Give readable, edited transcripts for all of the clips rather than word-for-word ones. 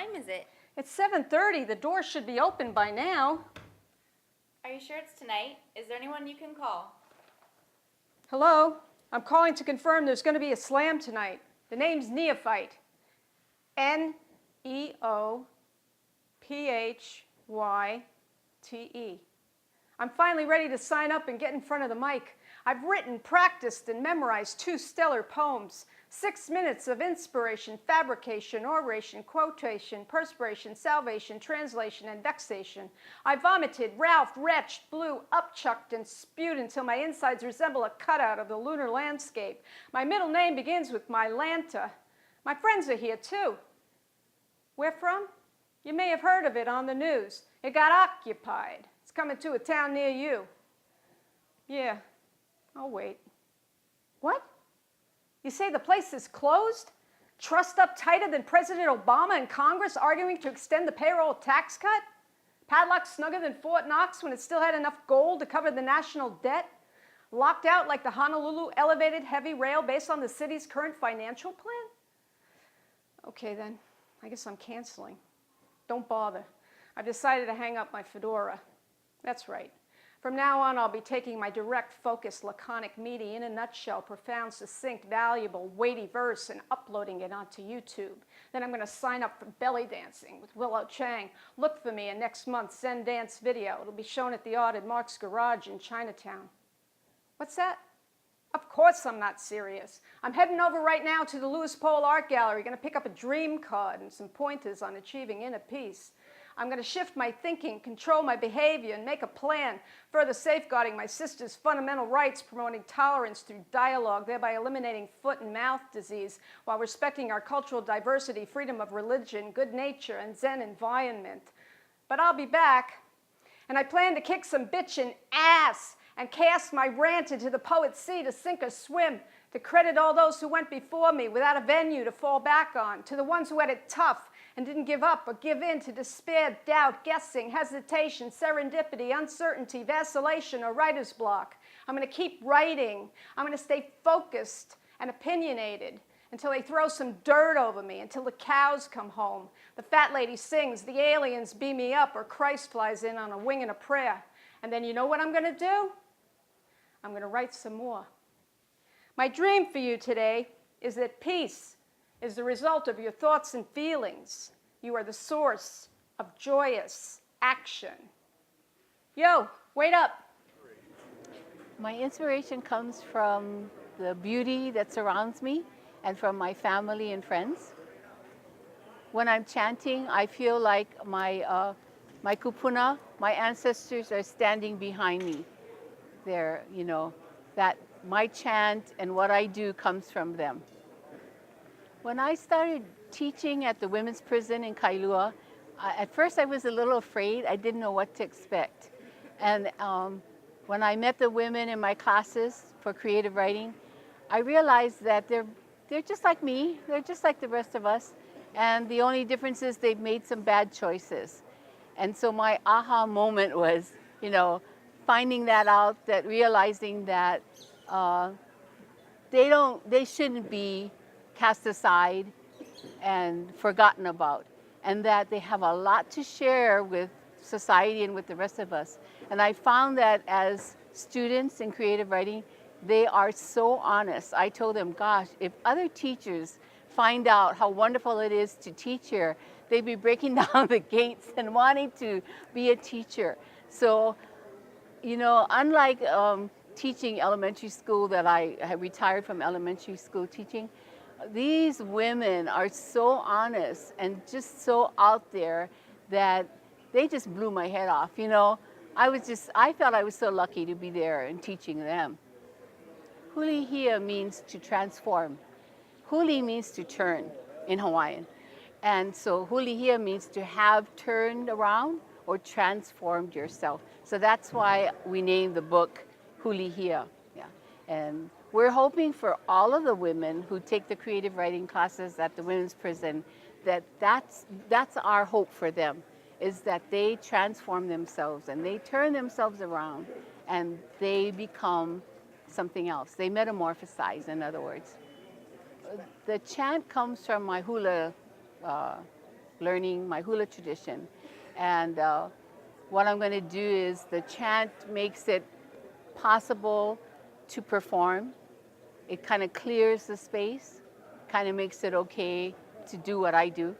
time is it? It's 7:30. The door should be open by now. Are you sure it's tonight? Is there anyone you can call? Hello? I'm calling to confirm there's going to be a slam tonight. The name's Neophyte. Neophyte. I'm finally ready to sign up and get in front of the mic. I've written, practiced, and memorized 2 stellar poems. 6 minutes of inspiration, fabrication, oration, quotation, perspiration, salvation, translation, and vexation. I vomited, ralphed, retched, blew, upchucked, and spewed until my insides resemble a cutout of the lunar landscape. My middle name begins with Mylanta. My friends are here, too. Where from? You may have heard of it on the news. It got occupied. It's coming to a town near you. Yeah, I'll wait. What? You say the place is closed? Trussed up tighter than President Obama and Congress arguing to extend the payroll tax cut? Padlocked snugger than Fort Knox when it still had enough gold to cover the national debt? Locked out like the Honolulu elevated heavy rail based on the city's current financial plan? Okay then, I guess I'm canceling. Don't bother. I've decided to hang up my fedora. That's right. From now on, I'll be taking my direct, focused, laconic, meaty, in a nutshell, profound, succinct, valuable, weighty verse and uploading it onto YouTube. Then I'm going to sign up for belly dancing with Willow Chang. Look for me in next month's Zen Dance video. It'll be shown at the Art at Mark's Garage in Chinatown. What's that? Of course I'm not serious. I'm heading over right now to the Lewis Pole Art Gallery, going to pick up a dream card and some pointers on achieving inner peace. I'm going to shift my thinking, control my behavior, and make a plan, further safeguarding my sister's fundamental rights, promoting tolerance through dialogue, thereby eliminating foot and mouth disease, while respecting our cultural diversity, freedom of religion, good nature, and Zen environment. But I'll be back, and I plan to kick some bitchin' ass and cast my rant into the poet's sea to sink or swim, to credit all those who went before me without a venue to fall back on, to the ones who had it tough and didn't give up or give in to despair, doubt, guessing, hesitation, serendipity, uncertainty, vacillation, or writer's block. I'm going to keep writing. I'm going to stay focused and opinionated until they throw some dirt over me, until the cows come home, the fat lady sings, the aliens beam me up, or Christ flies in on a wing and a prayer. And then you know what I'm going to do? I'm going to write some more. My dream for you today is that peace is the result of your thoughts and feelings. You are the source of joyous action. Yo, wait up. My inspiration comes from the beauty that surrounds me and from my family and friends. When I'm chanting, I feel like my kupuna, my ancestors are standing behind me. They're, that my chant and what I do comes from them. When I started teaching at the women's prison in Kailua, at first I was a little afraid. I didn't know what to expect. And when I met the women in my classes for creative writing, I realized that they're just like me. They're just like the rest of us. And the only difference is they've made some bad choices. And so my aha moment was, finding that out, that realizing that they shouldn't be cast aside and forgotten about, and that they have a lot to share with society and with the rest of us. And I found that as students in creative writing, they are so honest. I told them, gosh, if other teachers find out how wonderful it is to teach here, they'd be breaking down the gates and wanting to be a teacher. So, unlike teaching elementary school, that I had retired from elementary school teaching, these women are so honest and just so out there that they just blew my head off. I felt I was so lucky to be there and teaching them. Hulihia means to transform. Huli means to turn in Hawaiian. And so hulihia means to have turned around or transformed yourself. So that's why we named the book Hulihia. Yeah. And we're hoping for all of the women who take the creative writing classes at the women's prison, that's our hope for them, is that they transform themselves and they turn themselves around and they become something else. They metamorphosize, in other words. The chant comes from my hula learning my hula tradition. And what I'm going to do is the chant makes it possible to perform. It kind of clears the space, kind of makes it okay to do what I do.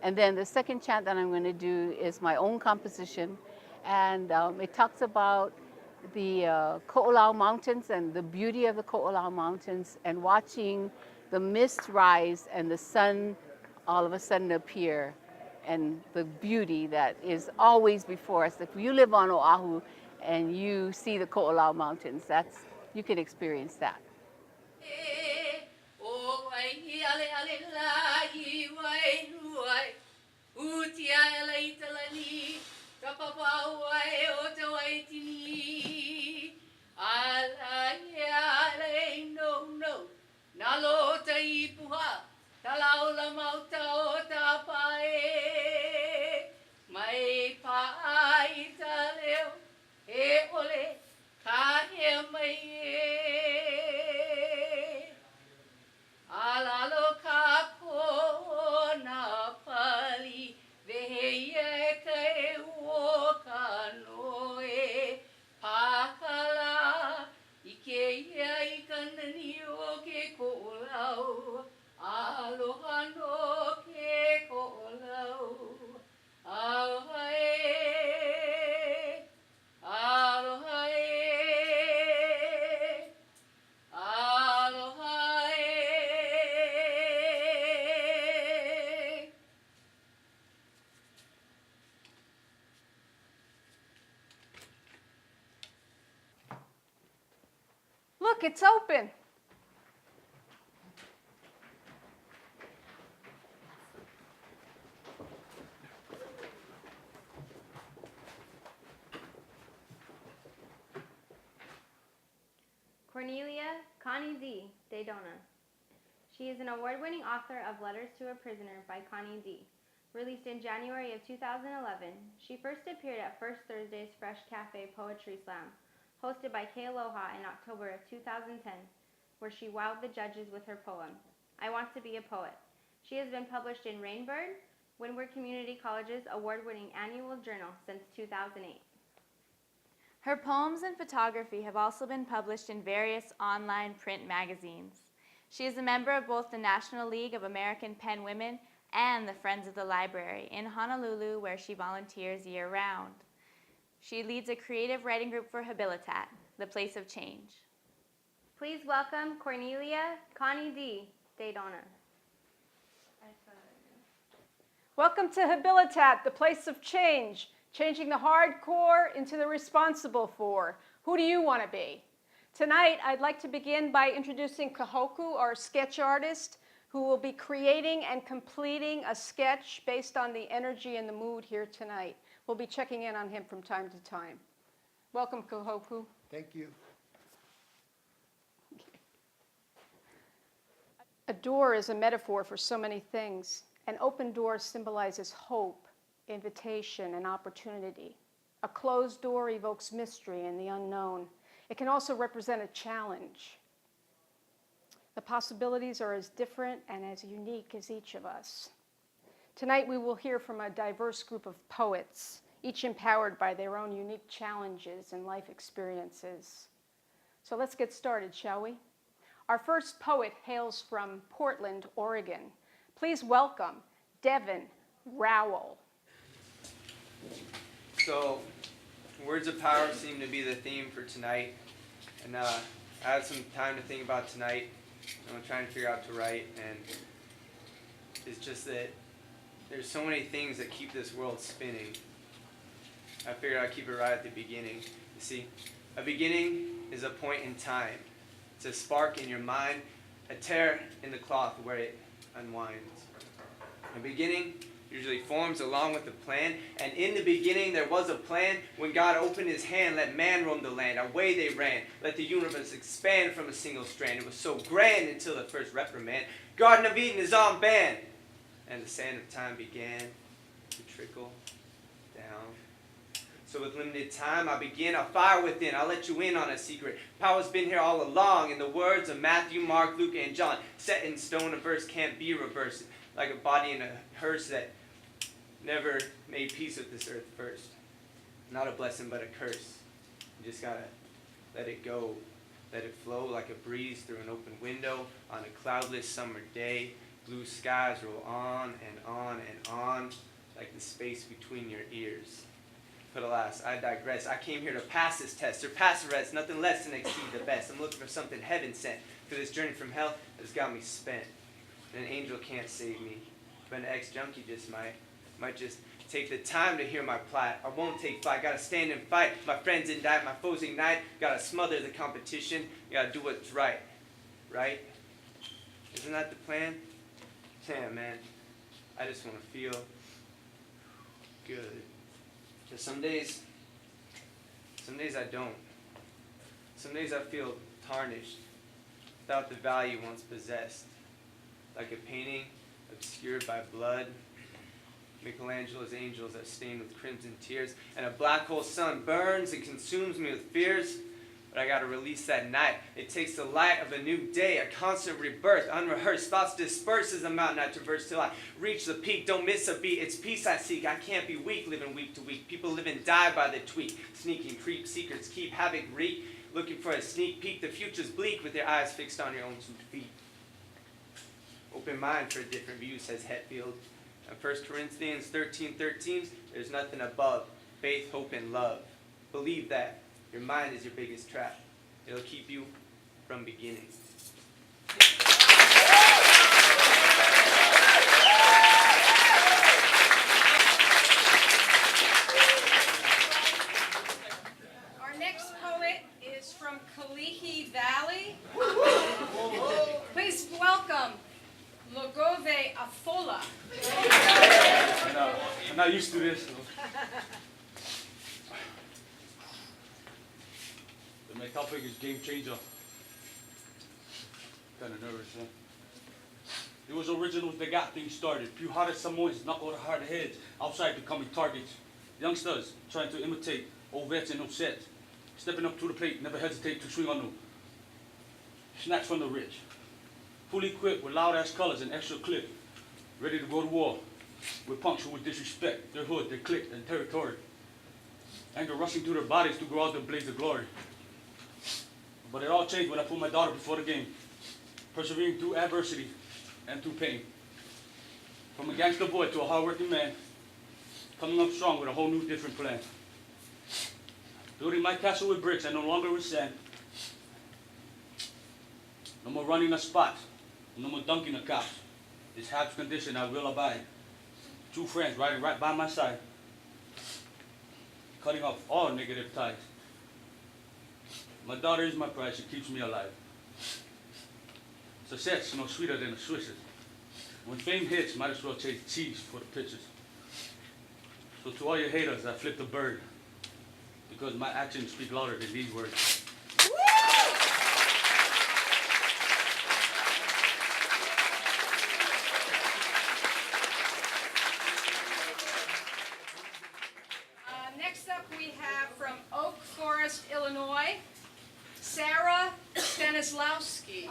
And then the second chant that I'm going to do is my own composition. And it talks about the Ko'olau Mountains and the beauty of the Ko'olau Mountains and watching the mist rise and the sun all of a sudden appear and the beauty that is always before us. If you live on Oahu and you see the Ko'olau Mountains, you can experience that. Look, it's open. Cornelia Connie Z. Daytona. She is an award-winning author of Letters to a Prisoner by Connie Z. Released in January of 2011, she first appeared at First Thursday's Fresh Cafe Poetry Slam, hosted by K Aloha in October of 2010, where she wowed the judges with her poem, I Want to Be a Poet. She has been published in Rainbird, Windward Community College's award-winning annual journal since 2008. Her poems and photography have also been published in various online print magazines. She is a member of both the National League of American Pen Women and the Friends of the Library in Honolulu, where she volunteers year-round. She leads a creative writing group for Habilitat, the place of change. Please welcome Cornelia Connie D. Daytona. Welcome to Habilitat, the place of change, changing the hardcore into the responsible for. Who do you want to be? Tonight, I'd like to begin by introducing Kahoku, our sketch artist, who will be creating and completing a sketch based on the energy and the mood here tonight. We'll be checking in on him from time to time. Welcome, Kahoku. Thank you. A door is a metaphor for so many things. An open door symbolizes hope, invitation, and opportunity. A closed door evokes mystery and the unknown. It can also represent a challenge. The possibilities are as different and as unique as each of us. Tonight we will hear from a diverse group of poets, each empowered by their own unique challenges and life experiences. So let's get started, shall we? Our first poet hails from Portland, Oregon. Please welcome Devin Rowell. So, words of power seem to be the theme for tonight. And I had some time to think about tonight. I'm trying to figure out to write. And it's just that there's so many things that keep this world spinning. I figured I'd keep it right at the beginning. You see, a beginning is a point in time. It's a spark in your mind, a tear in the cloth where it unwinds. A beginning usually forms along with a plan, and in the beginning there was a plan. When God opened his hand, let man roam the land. Away they ran, let the universe expand from a single strand. It was so grand until the first reprimand. Garden of Eden is on ban, and the sand of time began to trickle down. So with limited time, I begin. I'll fire within. I'll let you in on a secret. Power's been here all along. In the words of Matthew, Mark, Luke, and John, set in stone, a verse can't be reversed. Like a body in a hearse that never made peace with this earth first. Not a blessing, but a curse. You just gotta let it go. Let it flow like a breeze through an open window on a cloudless summer day. Blue skies roll on and on and on like the space between your ears. But alas, I digress. I came here to pass this test, surpass the rest, nothing less than exceed the best. I'm looking for something heaven sent, for this journey from hell has got me spent. And an angel can't save me, but an ex-junkie just might just take the time to hear my plight. I won't take flight, gotta stand and fight. My friends indict, my foes ignite, gotta smother the competition, gotta do what's right. Right? Isn't that the plan? Damn, man. I just want to feel good. Because some days I don't. Some days I feel tarnished, without the value once possessed. Like a painting obscured by blood. Michelangelo's angels are stained with crimson tears, and a black hole sun burns and consumes me with fears. But I gotta release that night. It takes the light of a new day, a constant rebirth, unrehearsed. Thoughts disperse as the mountain I traverse till I reach the peak. Don't miss a beat, it's peace I seek. I can't be weak, living week to week. People live and die by the tweak. Sneaking creep, secrets keep, havoc wreak. Looking for a sneak peek, the future's bleak with your eyes fixed on your own 2 feet. Open mind for a different view, says Hetfield. In 1 Corinthians 13:13, there's nothing above faith, hope, and love. Believe that. Your mind is your biggest trap. It'll keep you from beginning. Our next poet is from Kalihi Valley. Please welcome Logove Afola. I'm not used to this. My topic is game changer. Kind of nervous, huh? It was originals that got things started. Few hearted Samoans knuckle hard heads outside becoming targets. Youngsters trying to imitate old vets and upset. Stepping up to the plate, never hesitate to swing on them. Snatch from the rich. Fully equipped with loud ass colors and extra clip. Ready to go to war with punks who would disrespect their hood, their clique, and territory. Anger rushing through their bodies to grow out their blaze of glory. But it all changed when I put my daughter before the game, persevering through adversity and through pain. From a gangster boy to a hardworking man, coming up strong with a whole new different plan. Building my castle with bricks and no longer with sand. No more running a spot, no more dunking a cops. This Habs condition I will abide. 2 friends riding right by my side, cutting off all negative ties. My daughter is my pride, she keeps me alive. Success no sweeter than the Swisses. When fame hits, might as well chase cheese for the pictures. So to all your haters, I flip the bird, because my actions speak louder than these words. Next up we have from Oak Forest, Illinois, Sarah Stanislawski.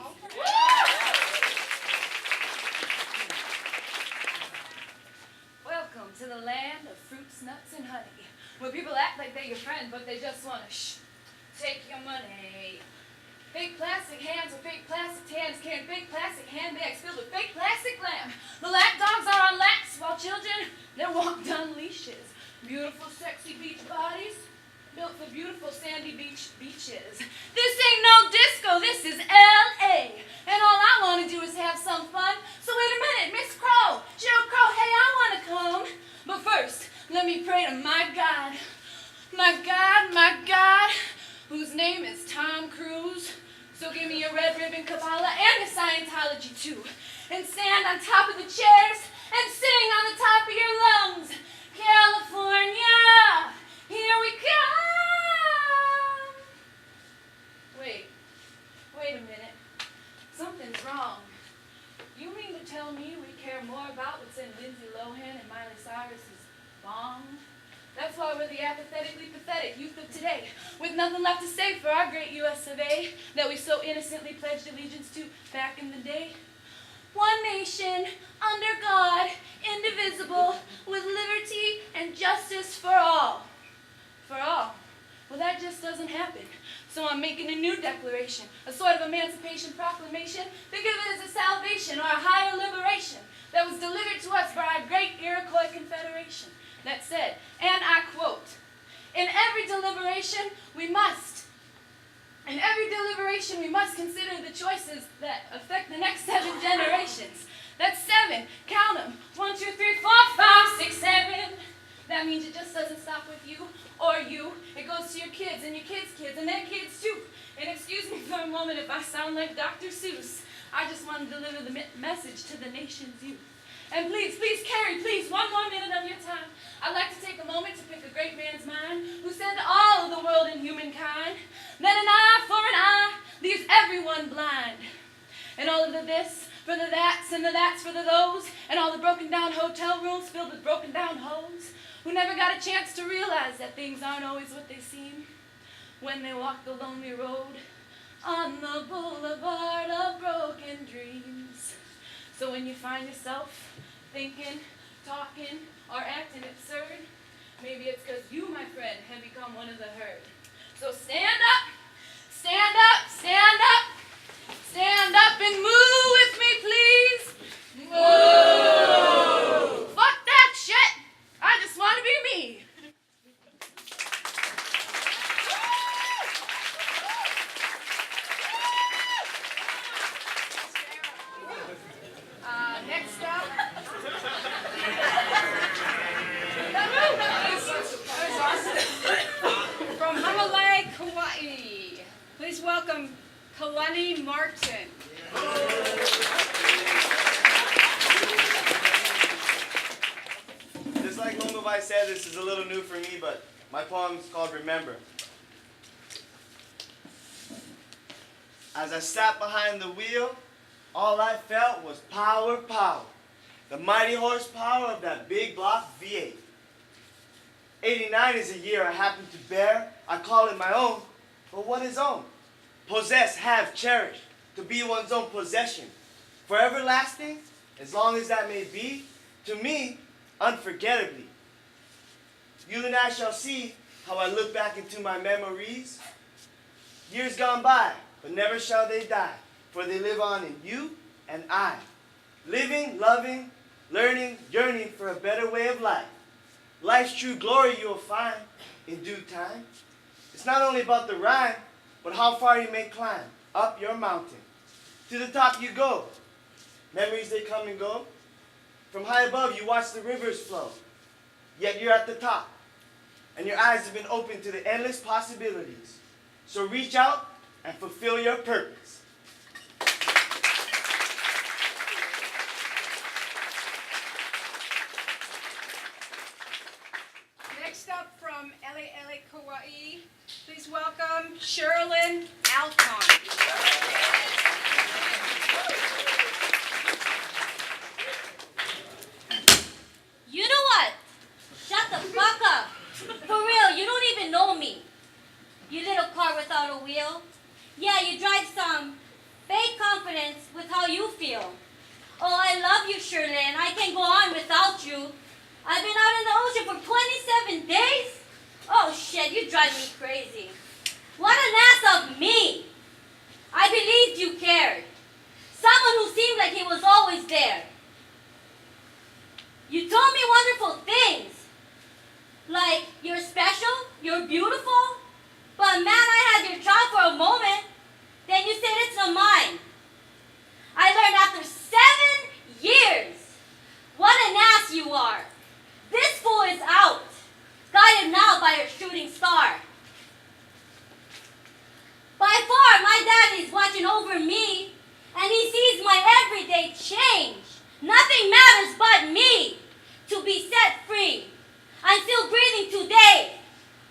Welcome to the land of fruits, nuts, and honey, where people act like they're your friend, but they just want to take your money. Fake plastic hands with fake plastic tans carrying fake plastic handbags filled with fake plastic glam. The lap dogs are on laps, while children, they're walked on leashes. Beautiful, sexy beach bodies, built for beautiful sandy beaches. This ain't no disco, this is L.A. And all I want to do is have some fun. So wait a minute, Miss Crow, Joe Crow, hey, I want to come. But first, let me pray to my God, whose name is Tom Cruise. So give me your red ribbon Kabbalah and your Scientology too. And stand on top of the chairs and sing on the top of your lungs. California, here we come. Wait a minute. Something's wrong. You mean to tell me we care more about what's in Lindsay Lohan and Miley Cyrus's bong? That's why we're the apathetically pathetic youth of today, with nothing left to say for our great U.S. of A. that we so innocently pledged allegiance to back in the day. One nation, under God, indivisible, with liberty and justice for all. For all. Well, that just doesn't happen. So I'm making a new declaration, a sort of emancipation proclamation. Think of it as a salvation or a higher liberation that was delivered to us by our great Iroquois Confederation. That said, and I quote, in every deliberation we must consider the choices that affect the next 7 generations. That's 7. Count them. 1, 2, 3, 4, 5, 6, 7. That means it just doesn't stop with you or you. It goes to your kids and your kids' kids and their kids too. And excuse me for a moment if I sound like Dr. Seuss. I just want to deliver the message to the nation's youth. And please, Carrie, please, one more minute of your time. I'd like to take a moment to pick a great man's mind who said to all of the world and humankind that an eye for an eye leaves everyone blind. And all of the this for the that's and the that's for the those, and all the broken down hotel rooms filled with broken down hoes who never got a chance to realize that things aren't always what they seem when they walk the lonely road on the boulevard of broken dreams. So when you find yourself thinking, talking, or acting absurd, maybe it's because you, my friend, have become one of the herd. So stand up, stand up, stand up, stand up and move with me, please. Move! Fuck that shit! I just want to be me. Next up, from Kapolei, Kauai, please welcome Kalani Martin. Just like Lungabai said, this is a little new for me, but my poem is called Remember. As I sat behind the wheel, all I felt was power, power. The mighty horsepower of that big block V8. 89 is a year I happen to bear. I call it my own, but what is own? Possess, have, cherish, to be one's own possession. Forever lasting, as long as that may be, to me, unforgettably. You and I shall see how I look back into my memories. Years gone by, but never shall they die, for they live on in you and I. Living, loving, learning, yearning for a better way of life. Life's true glory you'll find in due time. It's not only about the rhyme, but how far you may climb up your mountain. To the top you go. Memories, they come and go. From high above you watch the rivers flow. Yet you're at the top. And your eyes have been open to the endless possibilities. So reach out and fulfill your purpose. Next up from Ele Kauai, please welcome Sherilyn Alcon. You know what? Shut the fuck up. For real, you don't even know me. You little car without a wheel. Yeah, you drive some fake confidence with how you feel. Oh, I love you, Shirley, and I can't go on without you. I've been out in the ocean for 27 days. Oh, shit, you drive me crazy. What an ass of me. I believed you cared. Someone who seemed like he was always there. You told me wonderful things. Like, you're special, you're beautiful. But man, I had your child for a moment. Then you said it's not mine. I learned after 7 years. What an ass you are. This fool is out. Guided now by a shooting star. By far, my daddy's watching over me. And he sees my everyday change. Nothing matters but me. To be set free. I'm still breathing today.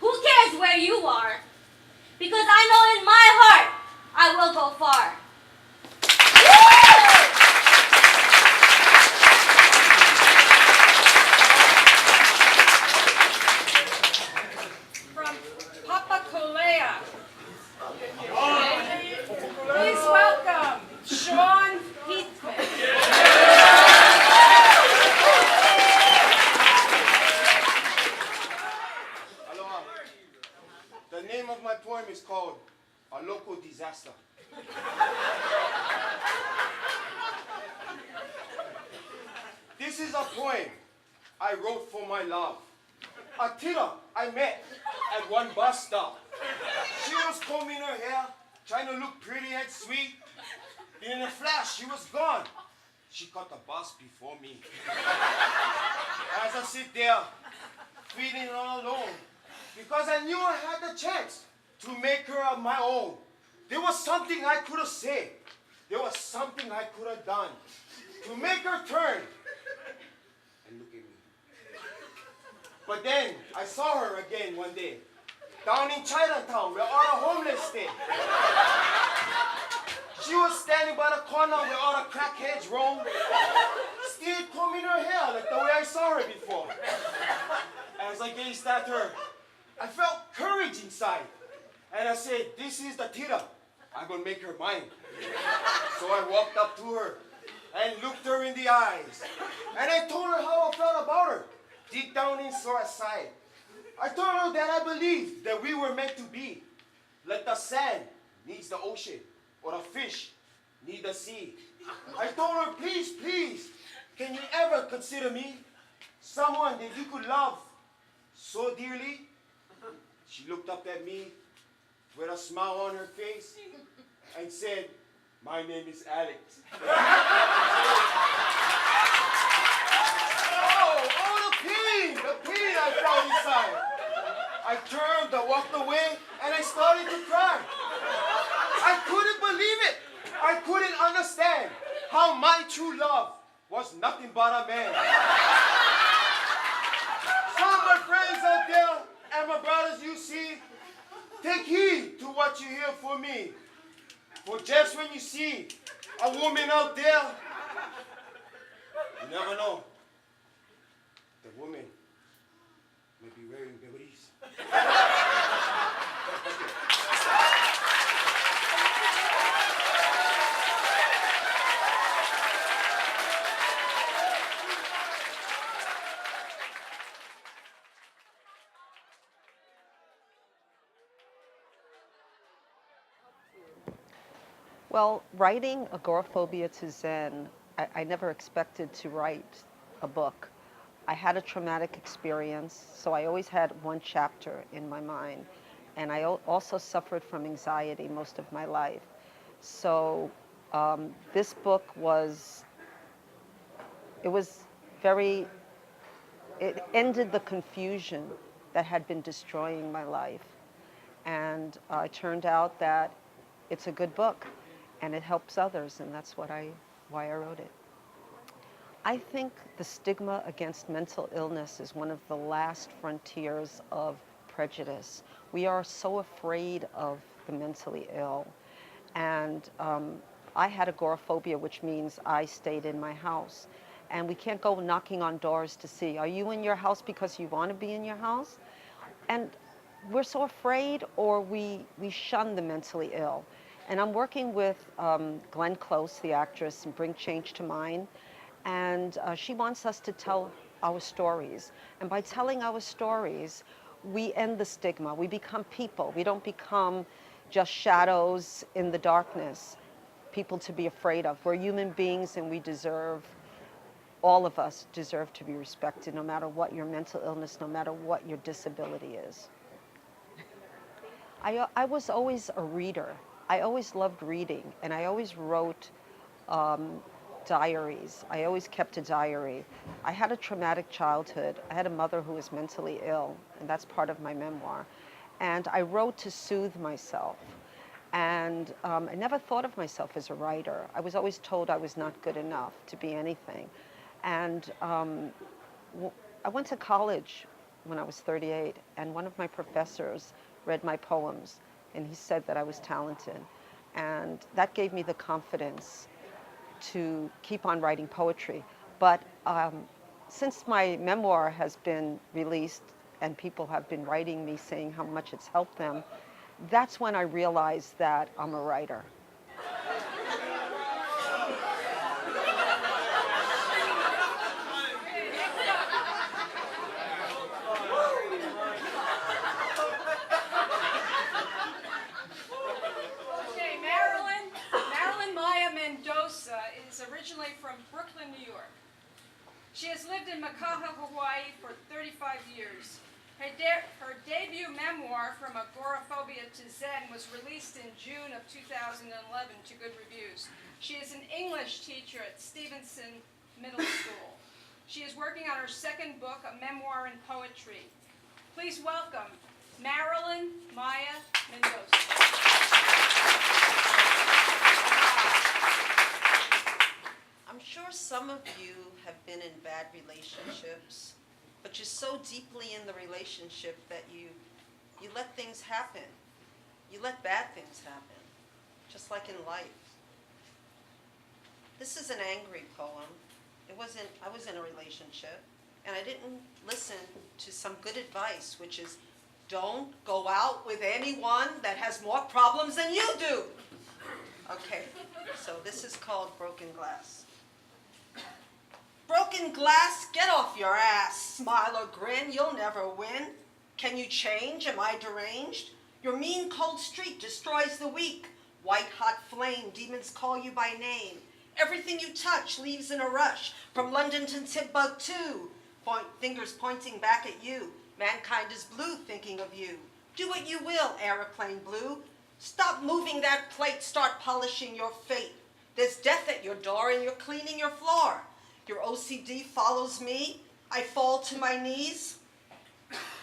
Who cares where you are? Because I know in my heart, I will go far. From Papakolea, please welcome Sean Heathman. The name of my poem is called A Local Disaster. This is a poem I wrote for my love. A tita I met at one bus stop. She was combing her hair, trying to look pretty and sweet. In a flash, she was gone. She caught the bus before me. As I sit there, feeling all alone, because I knew I had the chance to make her of my own. There was something I could have said. There was something I could have done to make her turn and look at me. But then I saw her again one day, down in Chinatown where all the homeless stay. She was standing by the corner where all the crackheads roam, still combing her hair like the way I saw her before. As I gazed at her, I felt courage inside. And I said, this is the tita. I'm gonna make her mine. So I walked up to her and looked her in the eyes. And I told her how I felt about her, deep down inside. I told her that I believed that we were meant to be. Like the sand needs the ocean, or the fish need the sea. I told her, please, please, can you ever consider me someone that you could love so dearly? She looked up at me with a smile on her face and said, my name is Alex. Oh, the pain I felt inside. I turned, I walked away, and I started to cry. I couldn't believe it. I couldn't understand how my true love was nothing but a man. Some of my friends out there and my brothers you see, take heed to what you hear from me. For just when you see a woman out there, you never know. The woman may be wearing bibbies. Well, writing Agoraphobia to Zen, I never expected to write a book. I had a traumatic experience, so I always had one chapter in my mind. And I also suffered from anxiety most of my life. So this book it ended the confusion that had been destroying my life. And it turned out that it's a good book. And it helps others, and that's why I wrote it. I think the stigma against mental illness is one of the last frontiers of prejudice. We are so afraid of the mentally ill. And I had agoraphobia, which means I stayed in my house. And we can't go knocking on doors to see, are you in your house because you want to be in your house? And we're so afraid, or we shun the mentally ill. And I'm working with Glenn Close, the actress, in Bring Change to Mind. And she wants us to tell our stories. And by telling our stories, we end the stigma. We become people. We don't become just shadows in the darkness, people to be afraid of. We're human beings, and we deserve, all of us deserve to be respected, no matter what your mental illness, no matter what your disability is. I was always a reader. I always loved reading, and I always wrote diaries. I always kept a diary. I had a traumatic childhood. I had a mother who was mentally ill, and that's part of my memoir. And I wrote to soothe myself. And I never thought of myself as a writer. I was always told I was not good enough to be anything. And I went to college when I was 38, and one of my professors read my poems, and he said that I was talented. And that gave me the confidence to keep on writing poetry. But since my memoir has been released and people have been writing me saying how much it's helped them, that's when I realized that I'm a writer. She has lived in Punahou, Hawaii for 35 years. Her debut memoir, From Agoraphobia to Zen, was released in June of 2011 to good reviews. She is an English teacher at Stevenson Middle School. She is working on her second book, a memoir in poetry. Please welcome Marilyn Maya Mendoza. I'm sure some of you have been in bad relationships, but you're so deeply in the relationship that you let things happen. You let bad things happen, just like in life. This is an angry poem. I was in a relationship, and I didn't listen to some good advice, which is, don't go out with anyone that has more problems than you do. Okay, so this is called Broken Glass. Broken glass, get off your ass. Smile or grin, you'll never win. Can you change? Am I deranged? Your mean cold street destroys the weak. White hot flame, demons call you by name. Everything you touch leaves in a rush. From London to Timbuktu, fingers pointing back at you. Mankind is blue thinking of you. Do what you will, aeroplane blue. Stop moving that plate, start polishing your fate. There's death at your door and you're cleaning your floor. Your OCD follows me. I fall to my knees.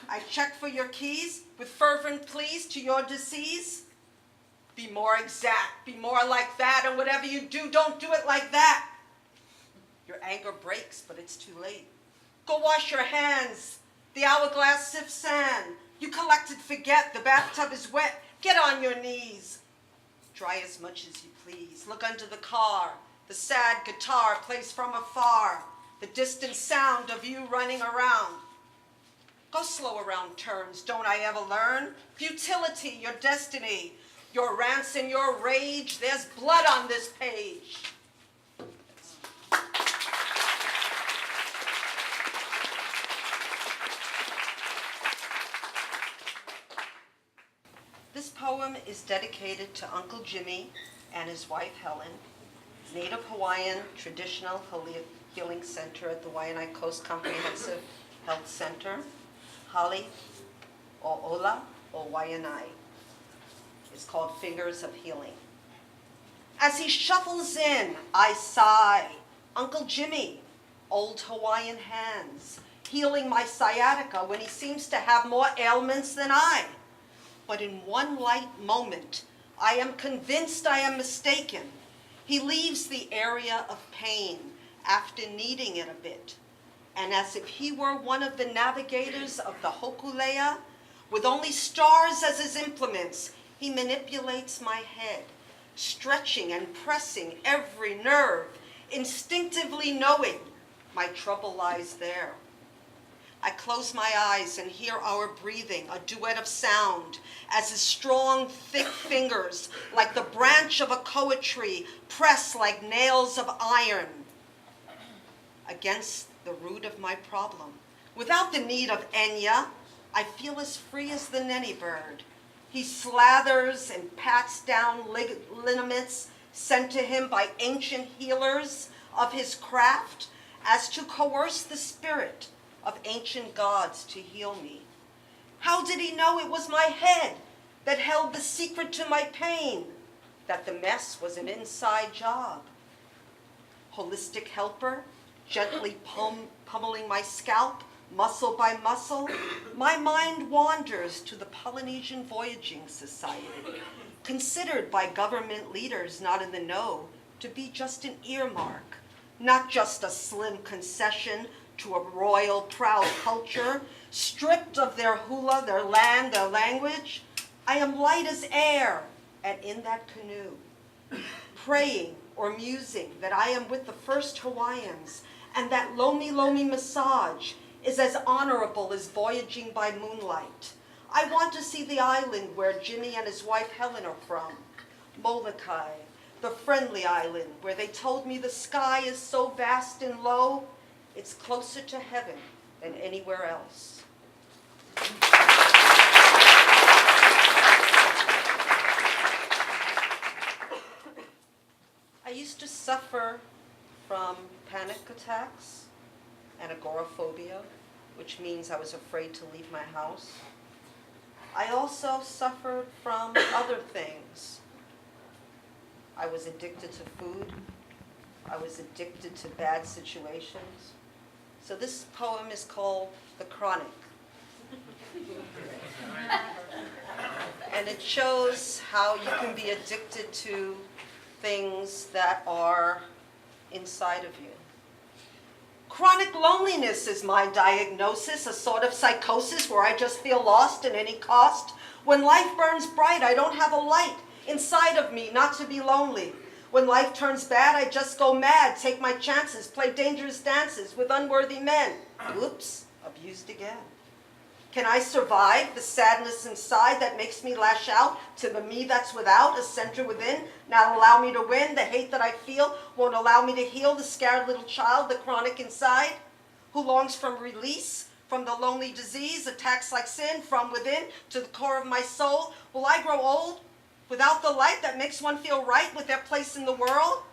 I check for your keys with fervent pleas to your disease. Be more exact, be more like that, and whatever you do, don't do it like that. Your anger breaks, but it's too late. Go wash your hands. The hourglass sifts sand. You collected forget, the bathtub is wet. Get on your knees. Dry as much as you please. Look under the car. The sad guitar plays from afar. The distant sound of you running around. Go slow around turns, don't I ever learn? Futility, your destiny. Your rants and your rage, there's blood on this page. This poem is dedicated to Uncle Jimmy and his wife Helen, Native Hawaiian Traditional Healing Center at the Waianae Coast Comprehensive Health Center, Hali O'Ola o Waianae. It's called Fingers of Healing. As he shuffles in, I sigh. Uncle Jimmy, old Hawaiian hands, healing my sciatica when he seems to have more ailments than I. But in one light moment, I am convinced I am mistaken. He leaves the area of pain after kneading it a bit. And as if he were one of the navigators of the Hokulea, with only stars as his implements, he manipulates my head, stretching and pressing every nerve, instinctively knowing my trouble lies there. I close my eyes and hear our breathing, a duet of sound, as his strong, thick fingers, like the branch of a koa tree, press like nails of iron against the root of my problem. Without the need of Enya, I feel as free as the nenny bird. He slathers and pats down lineaments sent to him by ancient healers of his craft as to coerce the spirit of ancient gods to heal me. How did he know it was my head that held the secret to my pain, that the mess was an inside job? Holistic helper, gently pummeling my scalp, muscle by muscle, my mind wanders to the Polynesian Voyaging Society, considered by government leaders not in the know to be just an earmark, not just a slim concession to a royal proud culture, stripped of their hula, their land, their language. I am light as air and in that canoe, praying or musing that I am with the first Hawaiians and that Lomi Lomi massage is as honorable as voyaging by moonlight. I want to see the island where Jimmy and his wife Helen are from, Molokai, the friendly island where they told me the sky is so vast and low, it's closer to heaven than anywhere else. I used to suffer from panic attacks, which means I was afraid to leave my house. I also suffered from other things. I was addicted to food. I was addicted to bad situations. So this poem is called The Chronic. And it shows how you can be addicted to things that are inside of you. Chronic loneliness is my diagnosis, a sort of psychosis where I just feel lost at any cost. When life burns bright, I don't have a light inside of me not to be lonely. When life turns bad, I just go mad, take my chances, play dangerous dances with unworthy men. Oops, abused again. Can I survive the sadness inside that makes me lash out to the me that's without, a center within, not allow me to win? The hate that I feel won't allow me to heal the scared little child, the chronic inside, who longs for release from the lonely disease, attacks like sin from within to the core of my soul. Will I grow old without the light that makes one feel right with their place in the world?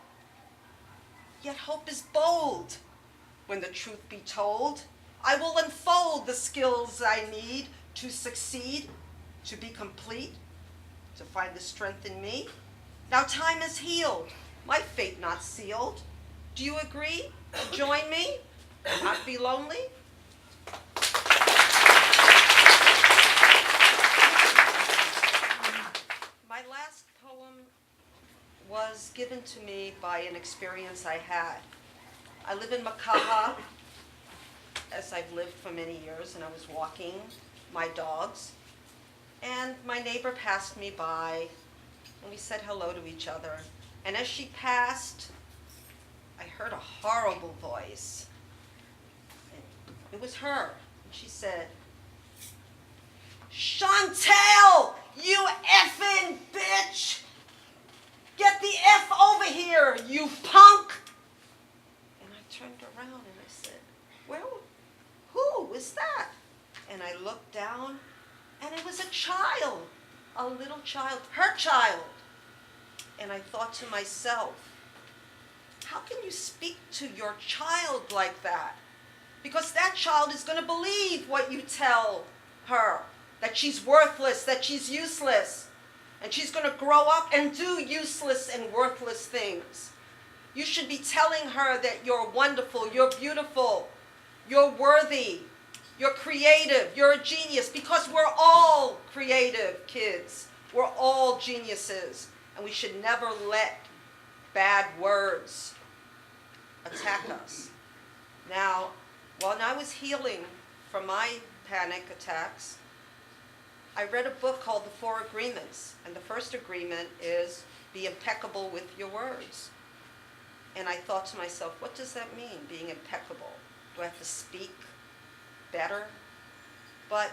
Yet hope is bold when the truth be told. I will unfold the skills I need to succeed, to be complete, to find the strength in me. Now time is healed, my fate not sealed. Do you agree to join me, not be lonely? My last poem was given to me by an experience I had. I live in Makaha, as I've lived for many years, and I was walking my dogs, and my neighbor passed me by, and we said hello to each other. And as she passed, I heard a horrible voice. It was her. And she said, "Chantel, you effing bitch! Get the F over here, you punk!" And I turned around and I said, who is that? And I looked down, and it was a child, a little child, her child. And I thought to myself, how can you speak to your child like that? Because that child is going to believe what you tell her, that she's worthless, that she's useless. And she's going to grow up and do useless and worthless things. You should be telling her that you're wonderful, you're beautiful, you're worthy, you're creative, you're a genius, because we're all creative kids. We're all geniuses, and we should never let bad words attack us. Now, when I was healing from my panic attacks, I read a book called The Four Agreements, and the first agreement is be impeccable with your words. And I thought to myself, what does that mean, being impeccable? Do I have to speak better? But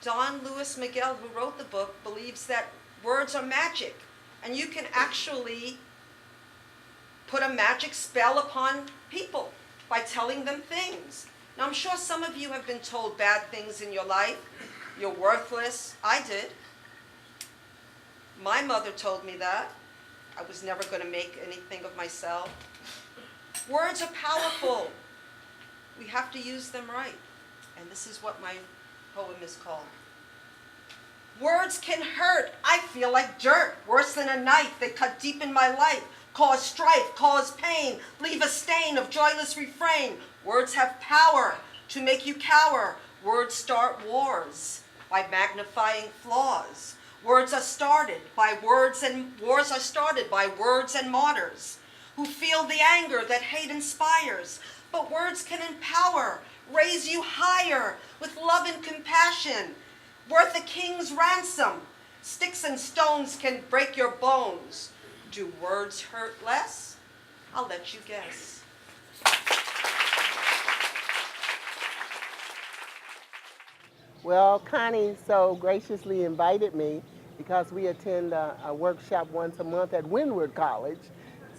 Don Luis Miguel, who wrote the book, believes that words are magic, and you can actually put a magic spell upon people by telling them things. Now, I'm sure some of you have been told bad things in your life. You're worthless. I did. My mother told me that. I was never going to make anything of myself. Words are powerful. We have to use them right. And this is what my poem is called. Words can hurt. I feel like dirt, worse than a knife. They cut deep in my life, cause strife, cause pain, leave a stain of joyless refrain. Words have power to make you cower. Words start wars by magnifying flaws. Words are started by words, and wars are started by words and martyrs who feel the anger that hate inspires. But words can empower, raise you higher with love and compassion, worth a king's ransom. Sticks and stones can break your bones. Do words hurt less? I'll let you guess. Well, Connie so graciously invited me because we attend a workshop once a month at Windward College.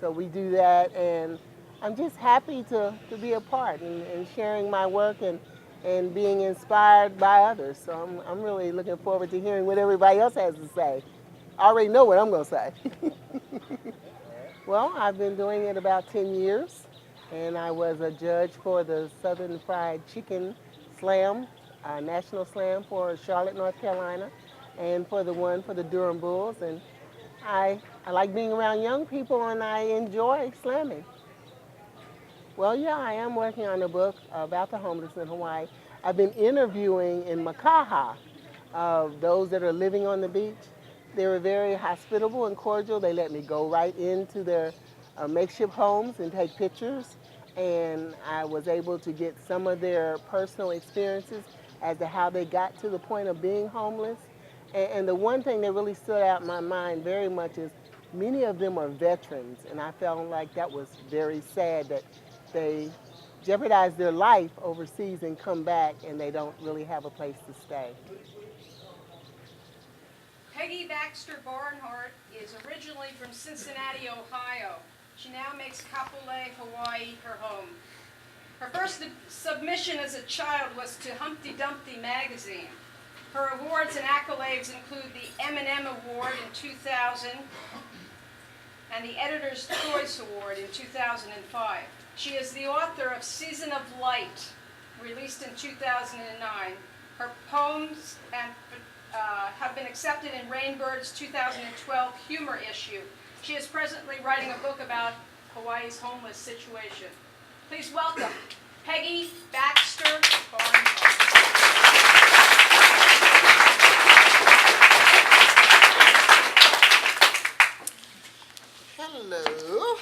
So we do that, and I'm just happy to be a part and sharing my work and being inspired by others. So I'm really looking forward to hearing what everybody else has to say. I already know what I'm going to say. Well, I've been doing it about 10 years. and I was a judge for the Southern Fried Chicken Slam, National Slam for Charlotte, North Carolina, and for the one for the Durham Bulls. And I like being around young people, and I enjoy slamming. Well, yeah, I am working on a book about the homeless in Hawaii. I've been interviewing in Makaha those that are living on the beach. They were very hospitable and cordial. They let me go right into their makeshift homes and take pictures. And I was able to get some of their personal experiences as to how they got to the point of being homeless. And the one thing that really stood out in my mind very much is many of them are veterans. And I felt like that was very sad that they jeopardize their life overseas and come back and they don't really have a place to stay. Peggy Baxter Barnhardt is originally from Cincinnati, Ohio. She now makes Kapolei, Hawaii, her home. Her first submission as a child was to Humpty Dumpty magazine. Her awards and accolades include the M&M Award in 2000 and the Editor's Choice Award in 2005. She is the author of Season of Light, released in 2009. Her poems have been accepted in Rainbird's 2012 humor issue. She is presently writing a book about Hawaii's homeless situation. Please welcome Peggy Baxter Barnhardt. Hello.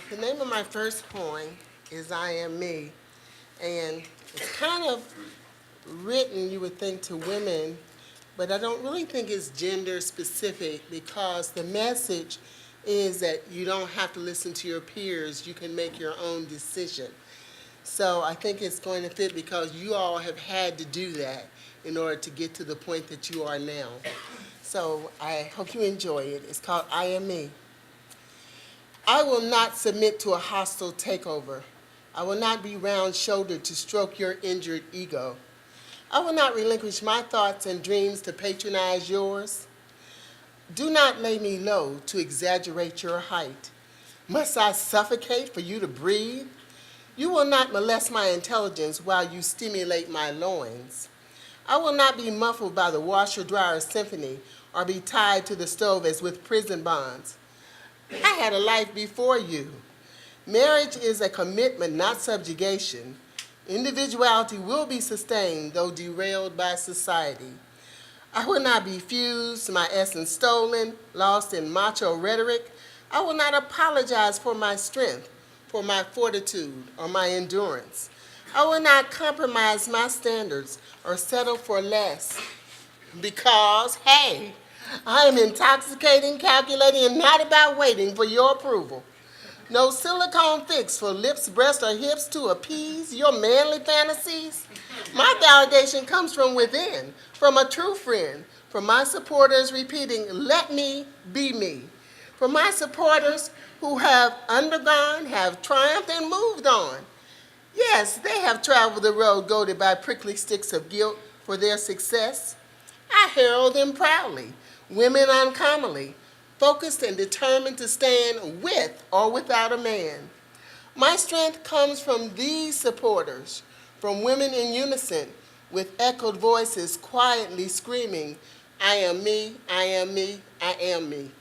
The name of my first poem is I Am Me, and it's kind of written, you would think, to women, but I don't really think it's gender specific because the message is that you don't have to listen to your peers, you can make your own decision. So I think it's going to fit because you all have had to do that in order to get to the point that you are now. So I hope you enjoy it. It's called I Am Me. I will not submit to a hostile takeover. I will not be round-shouldered to stroke your injured ego. I will not relinquish my thoughts and dreams to patronize yours. Do not lay me low to exaggerate your height. Must I suffocate for you to breathe? You will not molest my intelligence while you stimulate my loins. I will not be muffled by the washer-dryer symphony or be tied to the stove as with prison bonds. I had a life before you. Marriage is a commitment, not subjugation. Individuality will be sustained, though derailed by society. I will not be fused, my essence stolen, lost in macho rhetoric. I will not apologize for my strength, for my fortitude, or my endurance. I will not compromise my standards or settle for less. Because, hey, I am intoxicating, calculating, and not about waiting for your approval. No silicone fix for lips, breasts, or hips to appease your manly fantasies. My validation comes from within, from a true friend, from my supporters repeating, let me be me. From my supporters who have undergone, have triumphed, and moved on. Yes, they have traveled the road goaded by prickly sticks of guilt for their success. I herald them proudly, women uncommonly, focused and determined to stand with or without a man. My strength comes from these supporters, from women in unison, with echoed voices quietly screaming, I am me, I am me, I am me.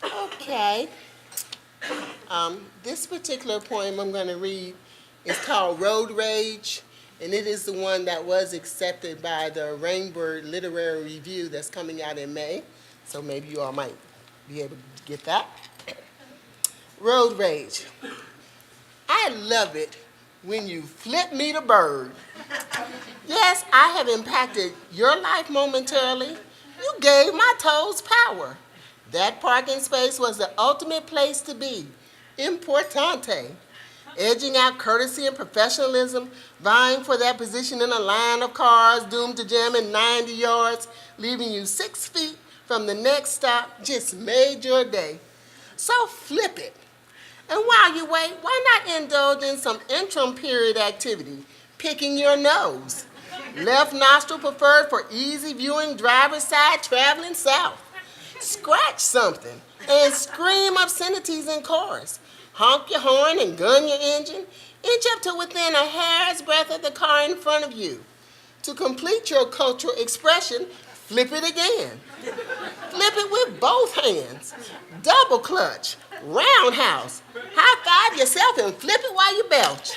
Okay. This particular poem I'm going to read is called Road Rage, and it is the one that was accepted by the Rainbird Literary Review that's coming out in May, so maybe you all might be able to get that. Road Rage. I love it when you flip me the bird. Yes, I have impacted your life momentarily. You gave my toes power. That parking space was the ultimate place to be. Importante. Edging out courtesy and professionalism, vying for that position in a line of cars doomed to jam in 90 yards, leaving you 6 feet from the next stop just made your day. So flip it. And while you wait, why not indulge in some interim period activity, picking your nose? Left nostril preferred for easy viewing, driver's side traveling south. Scratch something and scream obscenities in chorus. Honk your horn and gun your engine. Inch up to within a hair's breadth of the car in front of you. To complete your cultural expression, flip it again. Flip it with both hands. Double clutch, roundhouse. High five yourself and flip it while you belch.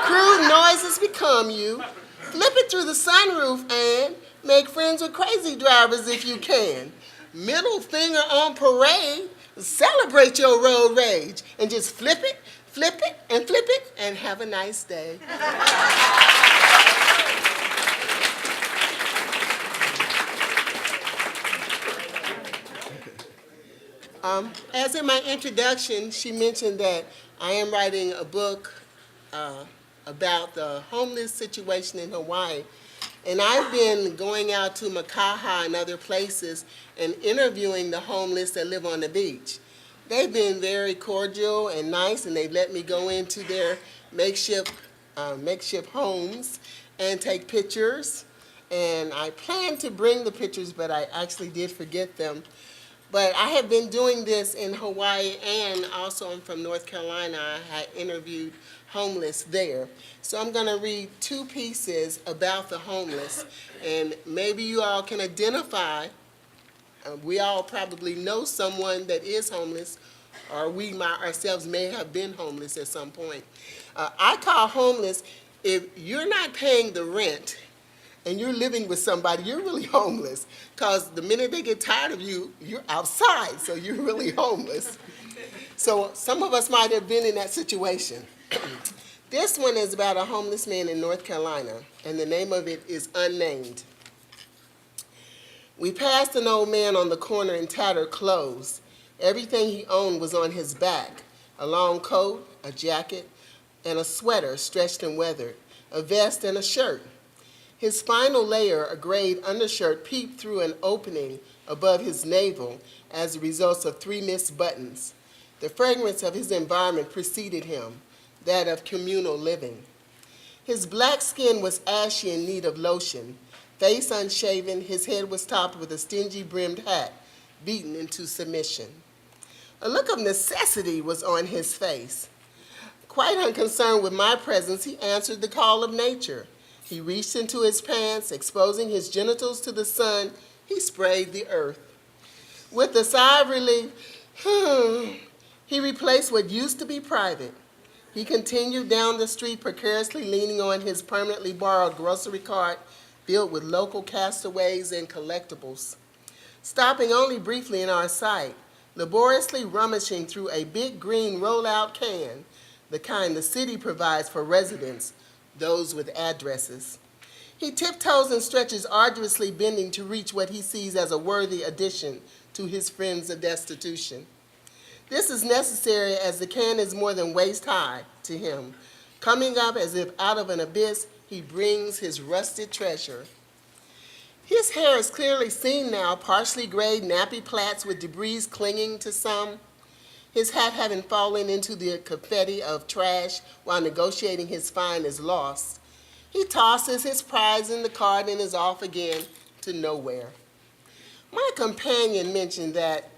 Crude noises become you. Flip it through the sunroof and make friends with crazy drivers if you can. Middle finger on parade. Celebrate your road rage and just flip it, and have a nice day. As in my introduction, she mentioned that I am writing a book about the homeless situation in Hawaii. And I've been going out to Makaha and other places and interviewing the homeless that live on the beach. They've been very cordial and nice, and they've let me go into their makeshift homes and take pictures. And I planned to bring the pictures, but I actually did forget them. But I have been doing this in Hawaii, and also I'm from North Carolina. I had interviewed homeless there. So I'm going to read two pieces about the homeless, and maybe you all can identify. We all probably know someone that is homeless, or we ourselves may have been homeless at some point. I call homeless if you're not paying the rent and you're living with somebody, you're really homeless, because the minute they get tired of you, you're outside, so you're really homeless. So some of us might have been in that situation. This one is about a homeless man in North Carolina, and the name of it is Unnamed. We passed an old man on the corner in tattered clothes. Everything he owned was on his back: a long coat, a jacket, and a sweater stretched and weathered, a vest and a shirt. His final layer, a grayed undershirt, peeped through an opening above his navel as a result of 3 missed buttons. The fragrance of his environment preceded him, that of communal living. His black skin was ashy in need of lotion. Face unshaven, his head was topped with a stingy brimmed hat, beaten into submission. A look of necessity was on his face. Quite unconcerned with my presence, he answered the call of nature. He reached into his pants, exposing his genitals to the sun. He sprayed the earth. With a sigh of relief, he replaced what used to be private. He continued down the street, precariously leaning on his permanently borrowed grocery cart filled with local castaways and collectibles. Stopping only briefly in our sight, laboriously rummaging through a big green roll-out can, the kind the city provides for residents, those with addresses. He tiptoes and stretches arduously, bending to reach what he sees as a worthy addition to his friends of destitution. This is necessary as the can is more than waist high to him. Coming up as if out of an abyss, he brings his rusted treasure. His hair is clearly seen now, partially grayed, nappy plaits with debris clinging to some. His hat having fallen into the confetti of trash while negotiating his fine is lost. He tosses his prize in the cart and is off again to nowhere. My companion mentioned that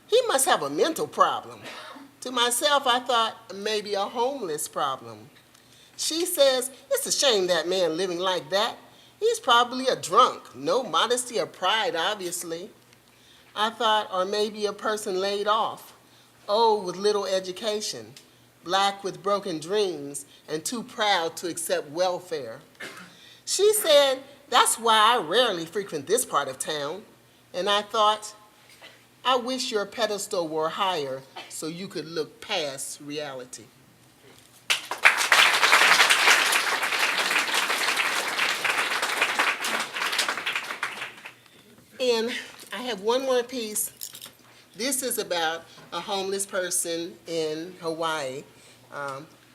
he must have a mental problem. To myself, I thought maybe a homeless problem. She says, it's a shame that man living like that. He's probably a drunk, no modesty or pride, obviously. I thought, or maybe a person laid off, old with little education, black with broken dreams, and too proud to accept welfare. She said, that's why I rarely frequent this part of town. And I thought, I wish your pedestal were higher so you could look past reality. And I have one more piece. This is about a homeless person in Hawaii.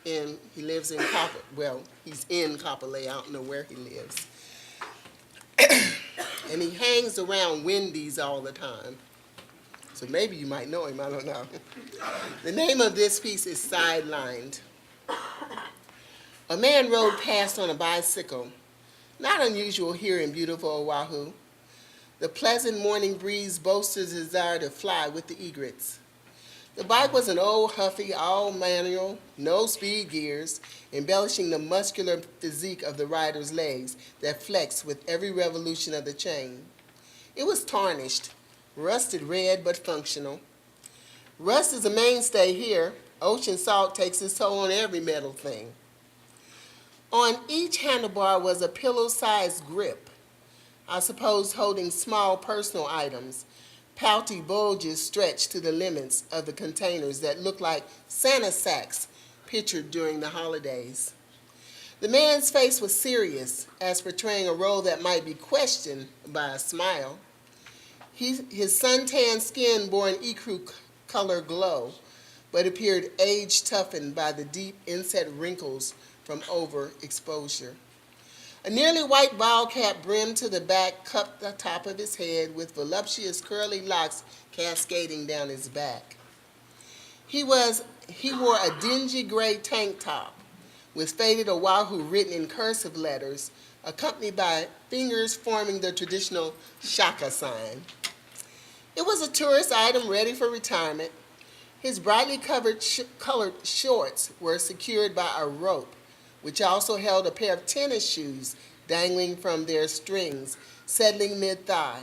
And he lives in he's in Kapolei. I don't know where he lives. And he hangs around Wendy's all the time. So maybe you might know him, I don't know. The name of this piece is Sidelined. A man rode past on a bicycle. not unusual here in beautiful Oahu. The pleasant morning breeze bolsters the desire to fly with the egrets. The bike was an old Huffy, all manual, no speed gears, embellishing the muscular physique of the rider's legs that flexed with every revolution of the chain. It was tarnished, rusted red but functional. Rust is a mainstay here. Ocean salt takes its toll on every metal thing. On each handlebar was a pillow-sized grip, I suppose holding small personal items. Pouty bulges stretched to the limits of the containers that looked like Santa sacks pictured during the holidays. The man's face was serious, as portraying a role that might be questioned by a smile. His suntan skin bore an ecru color glow, but appeared age-toughened by the deep inset wrinkles from overexposure. A nearly white bald cap brimmed to the back cupped the top of his head with voluptuous curly locks cascading down his back. He wore a dingy gray tank top with faded Oahu written in cursive letters, accompanied by fingers forming the traditional shaka sign. It was a tourist item ready for retirement. His brightly colored shorts were secured by a rope, which also held a pair of tennis shoes dangling from their strings, settling mid-thigh.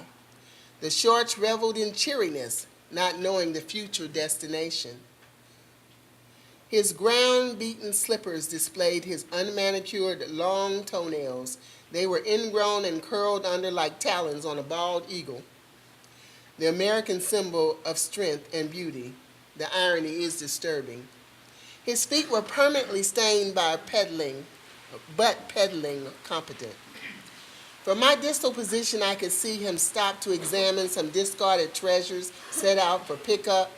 The shorts reveled in cheeriness, not knowing the future destination. His ground-beaten slippers displayed his unmanicured long toenails. They were ingrown and curled under like talons on a bald eagle, the American symbol of strength and beauty. The irony is disturbing. His feet were permanently stained by pedaling competent. From my distal position, I could see him stop to examine some discarded treasures set out for pickup,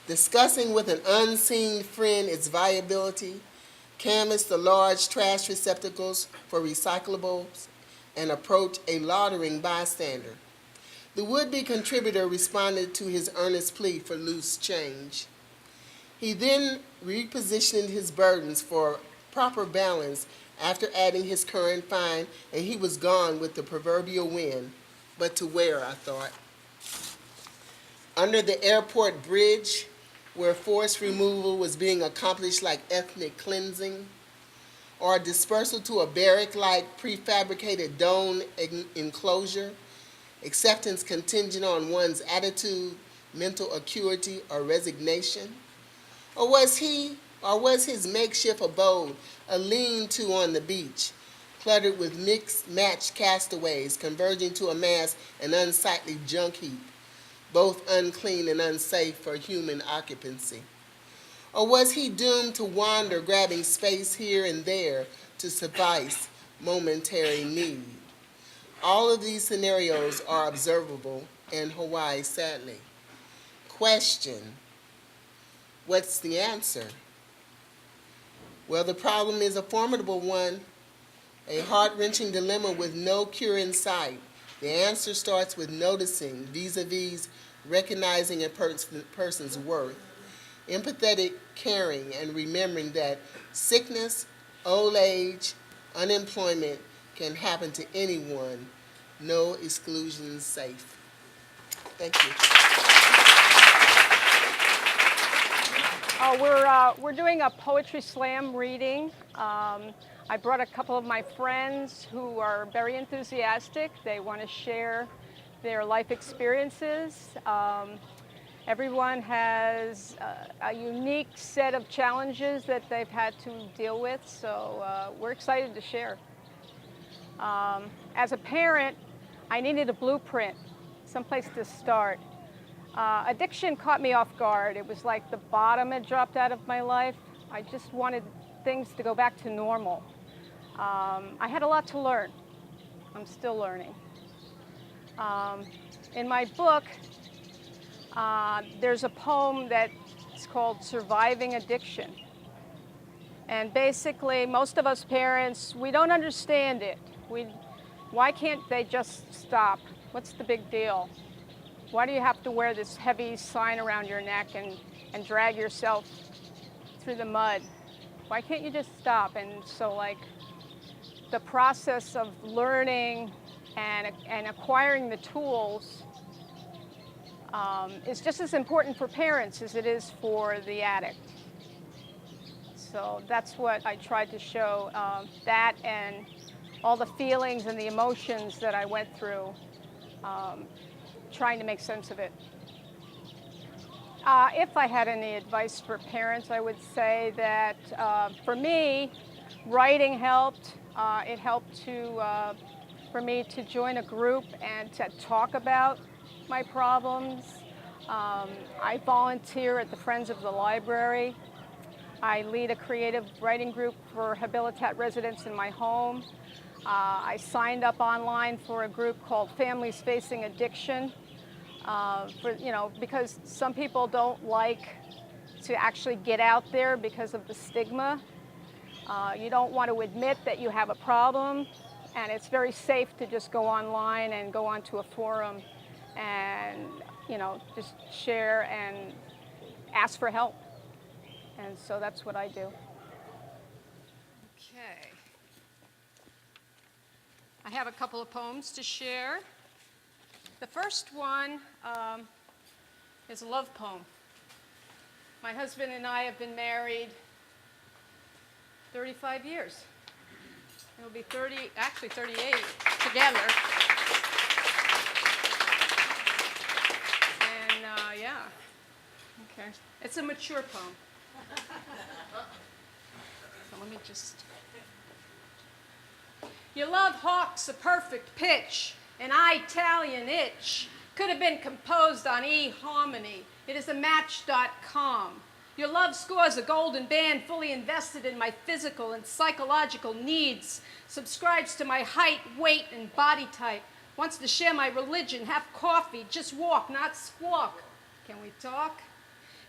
discussing with an unseen friend its viability, canvass the large trash receptacles for recyclables, and approach a loitering bystander. The would-be contributor responded to his earnest plea for loose change. He then repositioned his burdens for proper balance after adding his current find, and he was gone with the proverbial wind. But to where, I thought? Under the airport bridge, where forced removal was being accomplished like ethnic cleansing, or dispersal to a barrack-like prefabricated dome enclosure, acceptance contingent on one's attitude, mental acuity, or resignation? Or was his makeshift abode a lean-to on the beach, cluttered with mixed-matched castaways converging to amass an unsightly junk heap, both unclean and unsafe for human occupancy? Or was he doomed to wander, grabbing space here and there to suffice momentary need? All of these scenarios are observable in Hawaii, sadly. Question: what's the answer? Well, the problem is a formidable one, a heart-wrenching dilemma with no cure in sight. The answer starts with noticing, vis-a-vis recognizing a person's worth, empathetic caring, and remembering that sickness, old age, unemployment can happen to anyone. No exclusions safe. Thank you. We're doing a poetry slam reading. I brought a couple of my friends who are very enthusiastic. They want to share their life experiences. Everyone has a unique set of challenges that they've had to deal with, so we're excited to share. As a parent, I needed a blueprint, someplace to start. Addiction caught me off guard. It was like the bottom had dropped out of my life. I just wanted things to go back to normal. I had a lot to learn. I'm still learning. In my book, there's a poem that's called Surviving Addiction. And basically, most of us parents, we don't understand it. Why can't they just stop? What's the big deal? Why do you have to wear this heavy sign around your neck and drag yourself through the mud? Why can't you just stop? And so, like, the process of learning and acquiring the tools is just as important for parents as it is for the addict. So that's what I tried to show, that and all the feelings and the emotions that I went through trying to make sense of it. If I had any advice for parents, I would say that for me, writing helped. It helped for me to join a group and to talk about my problems. I volunteer at the Friends of the Library. I lead a creative writing group for Habilitat residents in my home. I signed up online for a group called Families Facing Addiction, because some people don't like to actually get out there because of the stigma. You don't want to admit that you have a problem, and it's very safe to just go online and go onto a forum and just share and ask for help. And so that's what I do. Okay. I have a couple of poems to share. The first one is a love poem. My husband and I have been married 35 years. It'll be 38 together. And yeah, okay. It's a mature poem. So let me just... Your love hawks a perfect pitch, an Italian itch. Could have been composed on eHarmony. It is a match.com. Your love scores a golden band fully invested in my physical and psychological needs, subscribes to my height, weight, and body type, wants to share my religion, have coffee, just walk, not squawk. Can we talk?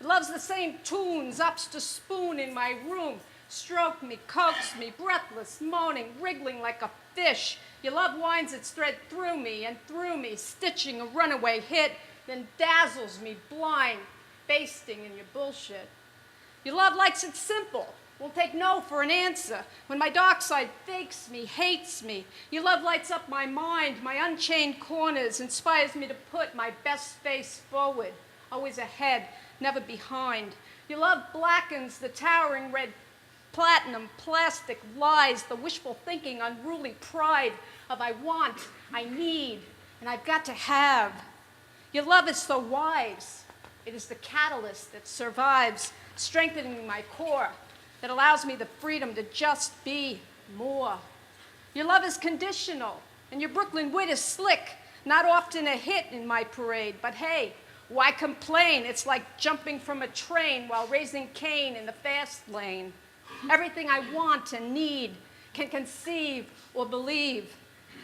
It loves the same tunes, ups to spoon in my room, stroke me, coax me, breathless, moaning, wriggling like a fish. Your love winds its thread through me and through me, stitching a runaway hit, then dazzles me blind, basting in your bullshit. Your love likes it simple, won't take no for an answer. When my dark side fakes me, hates me, your love lights up my mind, my unchained corners, inspires me to put my best face forward, always ahead, never behind. Your love blackens the towering red platinum, plastic lies, the wishful thinking, unruly pride of I want, I need, and I've got to have. Your love is so wise. It is the catalyst that survives, strengthening my core, that allows me the freedom to just be more. Your love is conditional, and your Brooklyn wit is slick, not often a hit in my parade, but hey, why complain? It's like jumping from a train while raising Cain in the fast lane. Everything I want and need, can conceive or believe.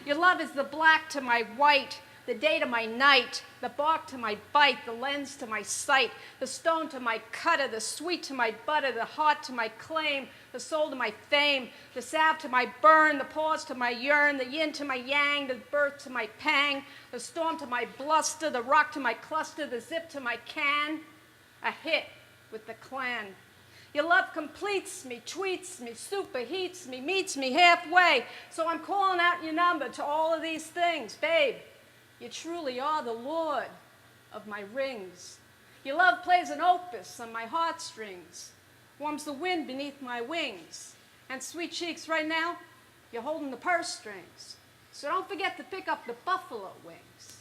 Your love is the black to my white, the day to my night, the bark to my bite, the lens to my sight, the stone to my cutter, the sweet to my butter, the heart to my claim, the soul to my fame, the salve to my burn, the pause to my yearn, the yin to my yang, the birth to my pang, the storm to my bluster, the rock to my cluster, the zip to my can, a hit with the clan. Your love completes me, tweets me, superheats me, meets me halfway. So I'm calling out your number to all of these things. Babe, you truly are the Lord of my rings. Your love plays an opus on my heartstrings, warms the wind beneath my wings. And sweet cheeks, right now, you're holding the purse strings. So don't forget to pick up the buffalo wings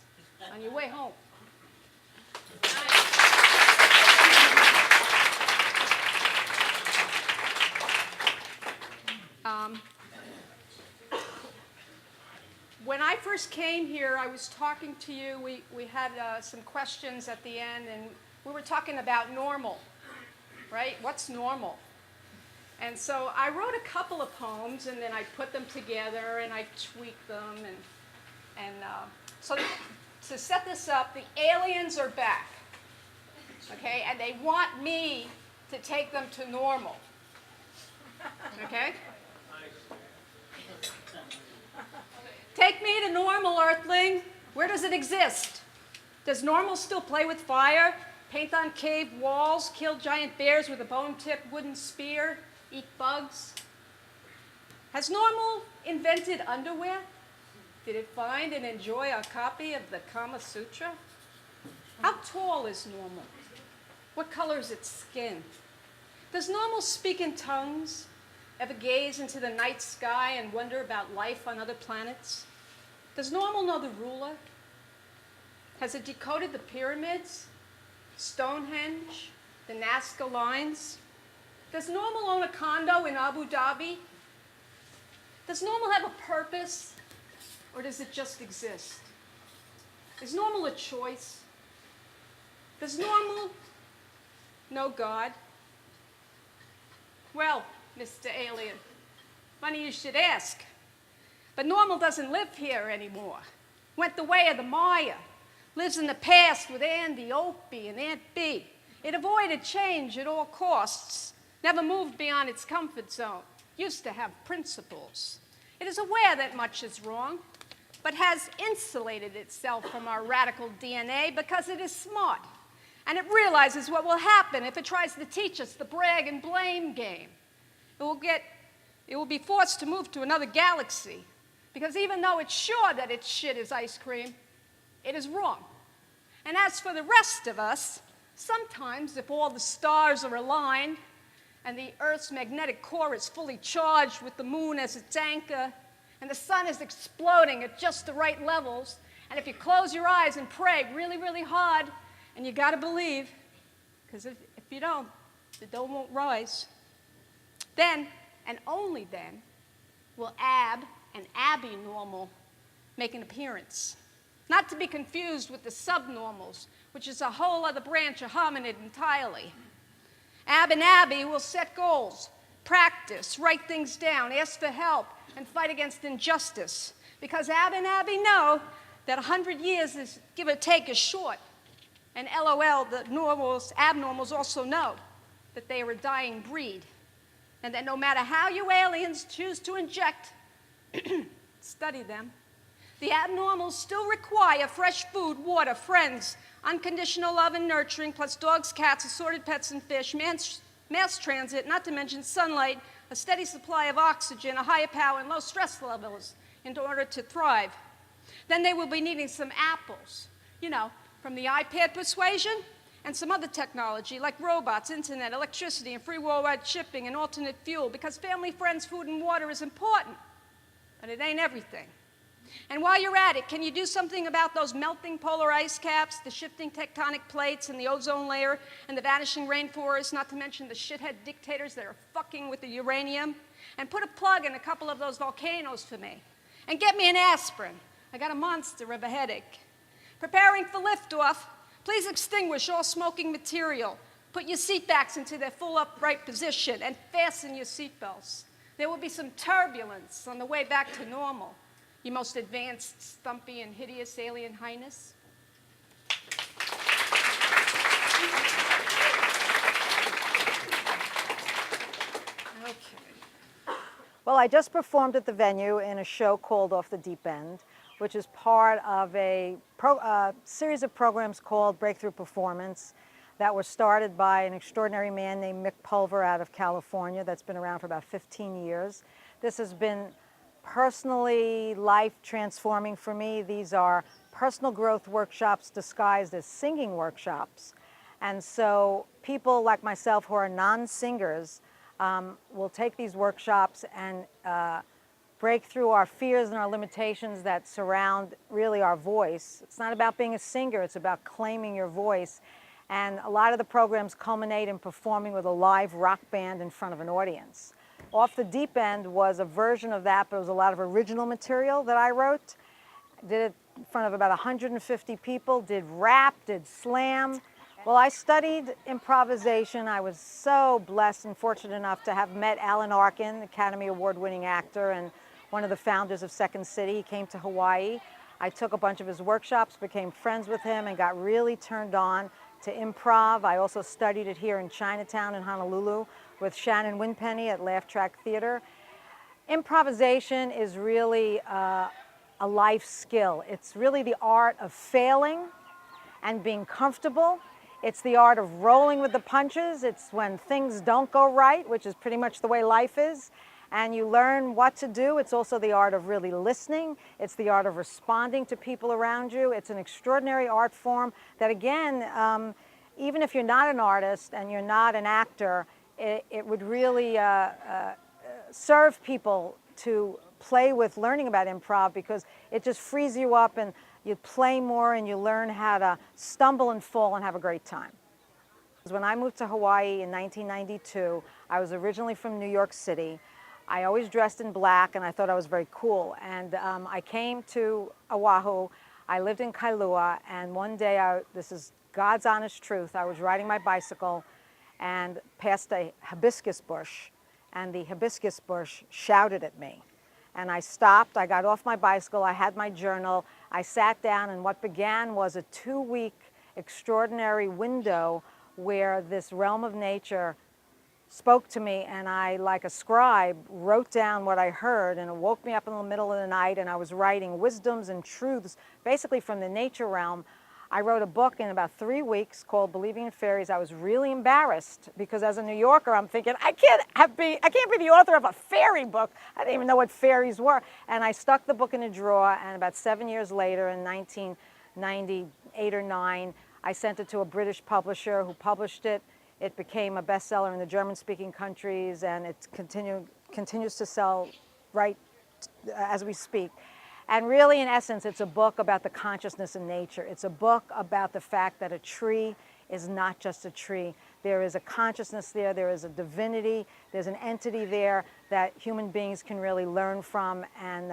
on your way home. When I first came here, I was talking to you. We had some questions at the end, and we were talking about normal, right? What's normal? And so I wrote a couple of poems, and then I put them together, and I tweaked them. So to set this up, the aliens are back, okay? And they want me to take them to normal, okay? Take me to normal, Earthling. Where does it exist? Does normal still play with fire, paint on cave walls, kill giant bears with a bone-tipped wooden spear, eat bugs? Has normal invented underwear? Did it find and enjoy a copy of the Kama Sutra? How tall is normal? What color is its skin? Does normal speak in tongues? Ever gaze into the night sky and wonder about life on other planets? Does normal know the ruler? Has it decoded the pyramids, Stonehenge, the Nazca lines? Does normal own a condo in Abu Dhabi? Does normal have a purpose, or does it just exist? Is normal a choice? Does normal know God? Well, Mr. Alien, funny you should ask. But normal doesn't live here anymore. Went the way of the Maya. Lives in the past with Andy, Opie, and Aunt Bee. It avoided change at all costs. Never moved beyond its comfort zone. Used to have principles. It is aware that much is wrong, but has insulated itself from our radical DNA because it is smart. And it realizes what will happen if it tries to teach us the brag and blame game. It will be forced to move to another galaxy, because even though it's sure that its shit is ice cream, it is wrong. And as for the rest of us, sometimes if all the stars are aligned and the Earth's magnetic core is fully charged with the moon as its anchor, and the sun is exploding at just the right levels, and if you close your eyes and pray really, really hard, and you gotta believe, because if you don't, the dough won't rise, then, and only then, will Ab and Abby normal make an appearance. Not to be confused with the subnormals, which is a whole other branch of hominid entirely. Ab and Abby will set goals, practice, write things down, ask for help, and fight against injustice. Because Ab and Abby know that 100 years is, give or take, is short. And LOL, the normals, abnormals also know that they are a dying breed. And that no matter how you aliens choose to inject, study them, the abnormals still require fresh food, water, friends, unconditional love and nurturing, plus dogs, cats, assorted pets and fish, mass transit, not to mention sunlight, a steady supply of oxygen, a higher power, and low stress levels in order to thrive. Then they will be needing some apples, you know, from the iPad persuasion and some other technology like robots, internet, electricity, and free worldwide shipping and alternate fuel, because family, friends, food, and water is important, but it ain't everything. And while you're at it, can you do something about those melting polar ice caps, the shifting tectonic plates, and the ozone layer, and the vanishing rainforests, not to mention the shithead dictators that are fucking with the uranium? And put a plug in a couple of those volcanoes for me. And get me an aspirin. I got a monster of a headache. Preparing for liftoff, please extinguish all smoking material. Put your seat backs into their full upright position and fasten your seatbelts. There will be some turbulence on the way back to normal. Your most advanced, stumpy, and hideous alien highness. Okay. Well, I just performed at the venue in a show called Off the Deep End, which is part of a series of programs called Breakthrough Performance that were started by an extraordinary man named Mick Pulver out of California that's been around for about 15 years. This has been personally life-transforming for me. These are personal growth workshops disguised as singing workshops. And so people like myself who are non-singers will take these workshops and break through our fears and our limitations that surround really our voice. It's not about being a singer, it's about claiming your voice. And a lot of the programs culminate in performing with a live rock band in front of an audience. Off the Deep End was a version of that, but it was a lot of original material that I wrote. Did it in front of about 150 people, did rap, did slam. Well, I studied improvisation. I was so blessed and fortunate enough to have met Alan Arkin, Academy Award-winning actor and one of the founders of Second City. He came to Hawaii. I took a bunch of his workshops, became friends with him, and got really turned on to improv. I also studied it here in Chinatown in Honolulu with Shannon Winpenny at Laugh Track Theater. Improvisation is really a life skill. It's really the art of failing and being comfortable. It's the art of rolling with the punches. It's when things don't go right, which is pretty much the way life is. and you learn what to do. It's also the art of really listening. It's the art of responding to people around you. It's an extraordinary art form that, again, even if you're not an artist and you're not an actor, it would really serve people to play with learning about improv, because it just frees you up and you play more and you learn how to stumble and fall and have a great time. When I moved to Hawaii in 1992, I was originally from New York City. I always dressed in black and I thought I was very cool. And I came to Oahu. I lived in Kailua, and one day, this is God's honest truth, I was riding my bicycle and passed a hibiscus bush, and the hibiscus bush shouted at me. And I stopped, I got off my bicycle, I had my journal, I sat down, and what began was a 2-week extraordinary window where this realm of nature spoke to me, and I, like a scribe, wrote down what I heard, and it woke me up in the middle of the night, and I was writing wisdoms and truths, basically from the nature realm. I wrote a book in about 3 weeks called Believing in Fairies. I was really embarrassed because as a New Yorker, I'm thinking, I can't be the author of a fairy book. I didn't even know what fairies were. And I stuck the book in a drawer, and about 7 years later, in 1998 or 9, I sent it to a British publisher who published it. It became a bestseller in the German-speaking countries, and it continues to sell right as we speak. And really, in essence, it's a book about the consciousness in nature. It's a book about the fact that a tree is not just a tree. There is a consciousness there, there is a divinity, there's an entity there that human beings can really learn from. And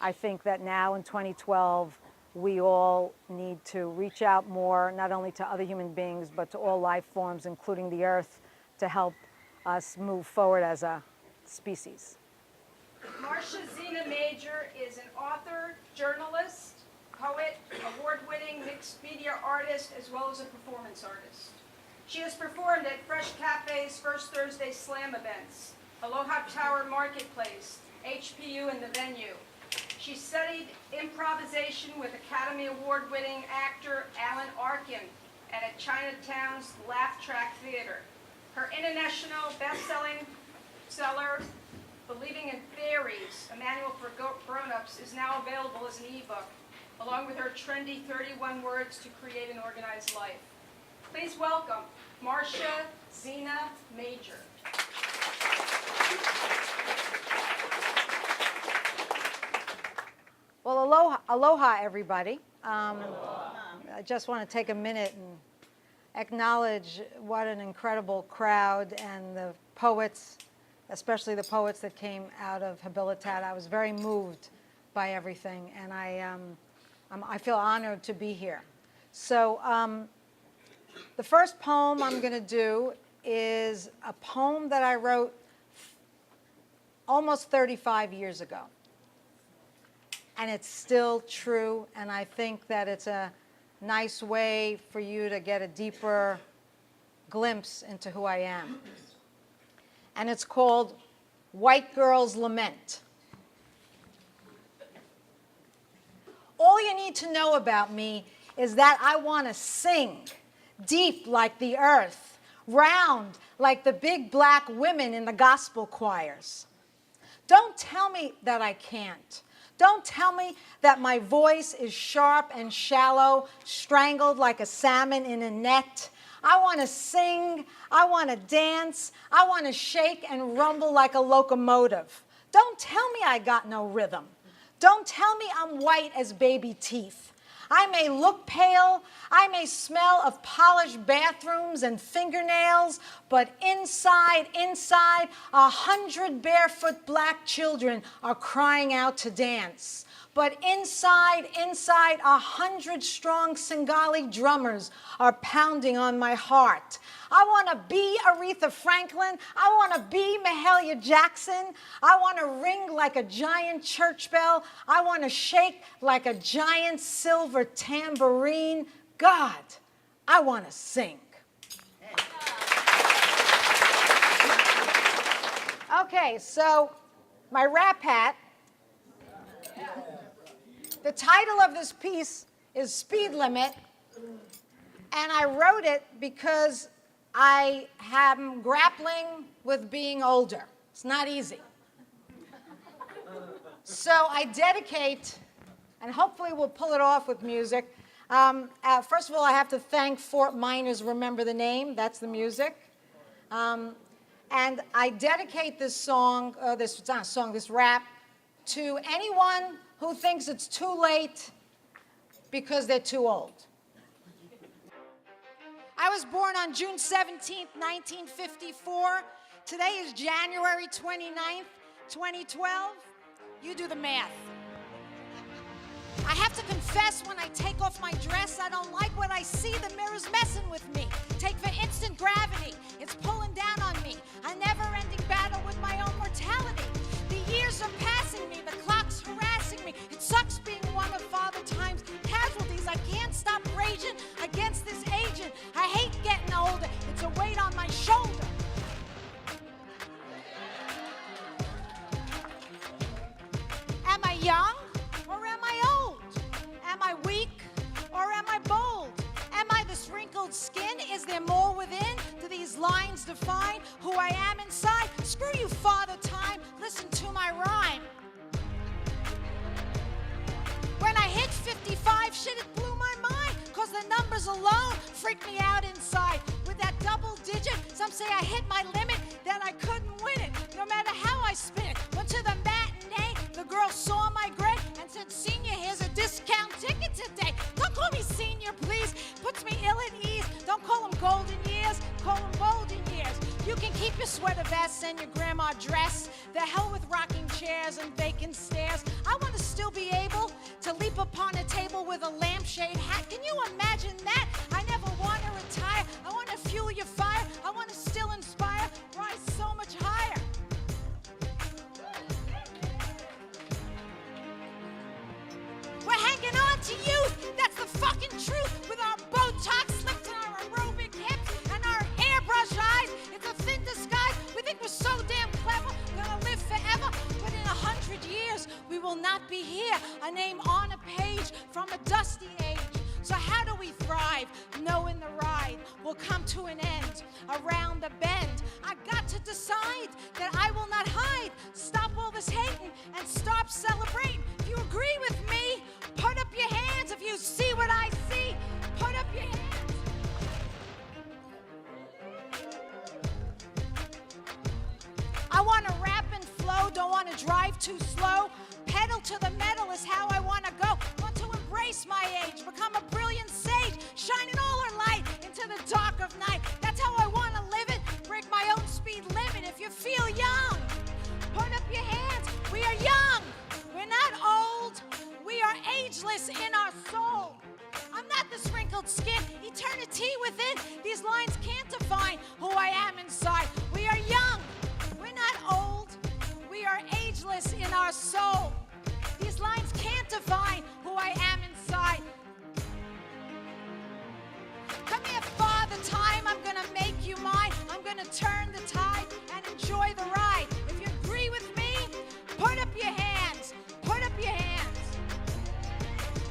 I think that now in 2012, we all need to reach out more, not only to other human beings, but to all life forms, including the earth, to help us move forward as a species. Marcia Zina Mager is an author, journalist, poet, award-winning mixed media artist, as well as a performance artist. She has performed at Fresh Cafe's First Thursday Slam events, Aloha Tower Marketplace, HPU and the Venue. She studied improvisation with Academy Award-winning actor Alan Arkin at Chinatown's Laugh Track Theater. Her international best-selling seller, Believing in Fairies, a manual for grown-ups, is now available as an ebook, along with her trendy 31 words to create an organized life. Please welcome Marcia Zina Mager. Well, aloha everybody. I just want to take a minute and acknowledge what an incredible crowd and the poets, especially the poets that came out of Habilitat. I was very moved by everything, and I feel honored to be here. So the first poem I'm going to do is a poem that I wrote almost 35 years ago. And it's still true, and I think that it's a nice way for you to get a deeper glimpse into who I am. And it's called White Girl's Lament. All you need to know about me is that I want to sing, deep like the earth, round like the big black women in the gospel choirs. Don't tell me that I can't. Don't tell me that my voice is sharp and shallow, strangled like a salmon in a net. I want to sing, I want to dance, I want to shake and rumble like a locomotive. Don't tell me I got no rhythm. Don't tell me I'm white as baby teeth. I may look pale, I may smell of polished bathrooms and fingernails, but inside, 100 barefoot black children are crying out to dance. But inside, 100 strong Singali drummers are pounding on my heart. I want to be Aretha Franklin. I want to be Mahalia Jackson. I want to ring like a giant church bell. I want to shake like a giant silver tambourine. God, I want to sing. Okay, so my rap hat. The title of this piece is Speed Limit, and I wrote it because I am grappling with being older. It's not easy. So I dedicate, and hopefully we'll pull it off with music. First of all, I have to thank Fort Miners Remember the Name. That's the music. And I dedicate this song, this rap, to anyone who thinks it's too late because they're too old. I was born on June 17th, 1954. Today is January 29th, 2012. You do the math. I have to confess, when I take off my dress, I don't like what I see. The mirror's messing with me. Take for instant gravity. It's pulling down on me. A never-ending battle with my own mortality. The years are passing me. The clock's harassing me. It sucks being one of Father Time's casualties. I can't stop raging against this agent. I hate getting older. It's a weight on my shoulder. Am I young or am I old? Am I weak or am I bold? Am I this wrinkled skin? Is there more within? Do these lines define who I am inside? Screw you, Father Time. Listen to my rhyme. When I hit 55, shit, it blew my mind. Cause the numbers alone freaked me out inside. With that double digit, some say I hit my limit, that I couldn't win it, no matter how I spin it. Went to the matinee, the girl saw my grade and said, "Senior, here's a discount ticket today." Don't call me senior, please. Puts me ill at ease. Don't call them golden years, call them golden years. You can keep your sweater vests and your grandma dress. The hell with rocking chairs and vacant stares. I want to still be able to leap upon a table with a lampshade hat. Can you imagine that? I never want to retire. I want to fuel your fire. I want to still inspire, rise so much higher. We're hanging on to youth, that's the fucking truth. With our Botox slipped in our aerobic hips and our airbrush eyes, it's a thin disguise. We think we're so damn clever, gonna live forever. But in 100 years, we will not be here. A name on a page from a dusty age. So how do we thrive, knowing the ride will come to an end around the bend? I got to decide that I will not hide. Stop all this hating and stop celebrating. If you agree with me, put up your hands. If you see what I see, put up your hands. I want to rap and flow, don't want to drive too slow. Pedal to the metal is how I want to go. Want to embrace my age, become a brilliant sage, shining all her light into the dark of night. That's how I want to live it, break my own speed limit. If you feel young, put up your hands. We are young, we're not old, we are ageless in our soul. I'm not this wrinkled skin, eternity within. These lines can't define who I am inside. We are young, we're not old, we are ageless in our soul. These lines can't define who I am inside. Come here, Father Time, I'm gonna make you mine. I'm gonna turn the tide and enjoy the ride. If you agree with me, put up your hands, put up your hands.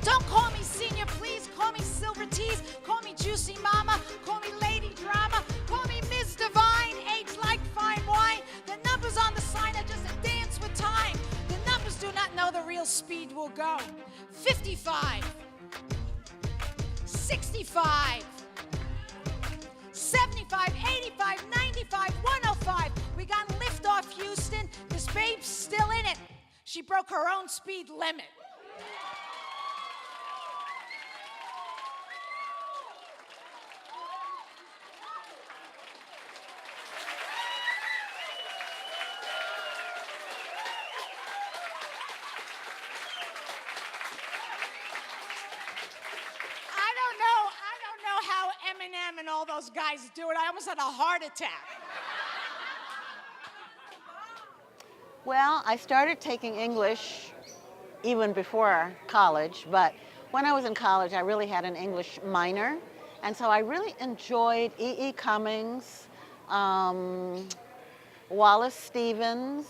Don't call me senior, please, call me Silver Tees, call me Juicy Mama, call me Lady Drama, call me Ms. Divine, aged like fine wine. The numbers on the sign are just a dance with time. The numbers do not know the real speed will go. 55, 65, 75, 85, 95, 105. We got lift off Houston. This babe's still in it. She broke her own speed limit. And all those guys do it. I almost had a heart attack. Well, I started taking English even before college, but when I was in college, I really had an English minor, and so I really enjoyed E.E. Cummings, Wallace Stevens.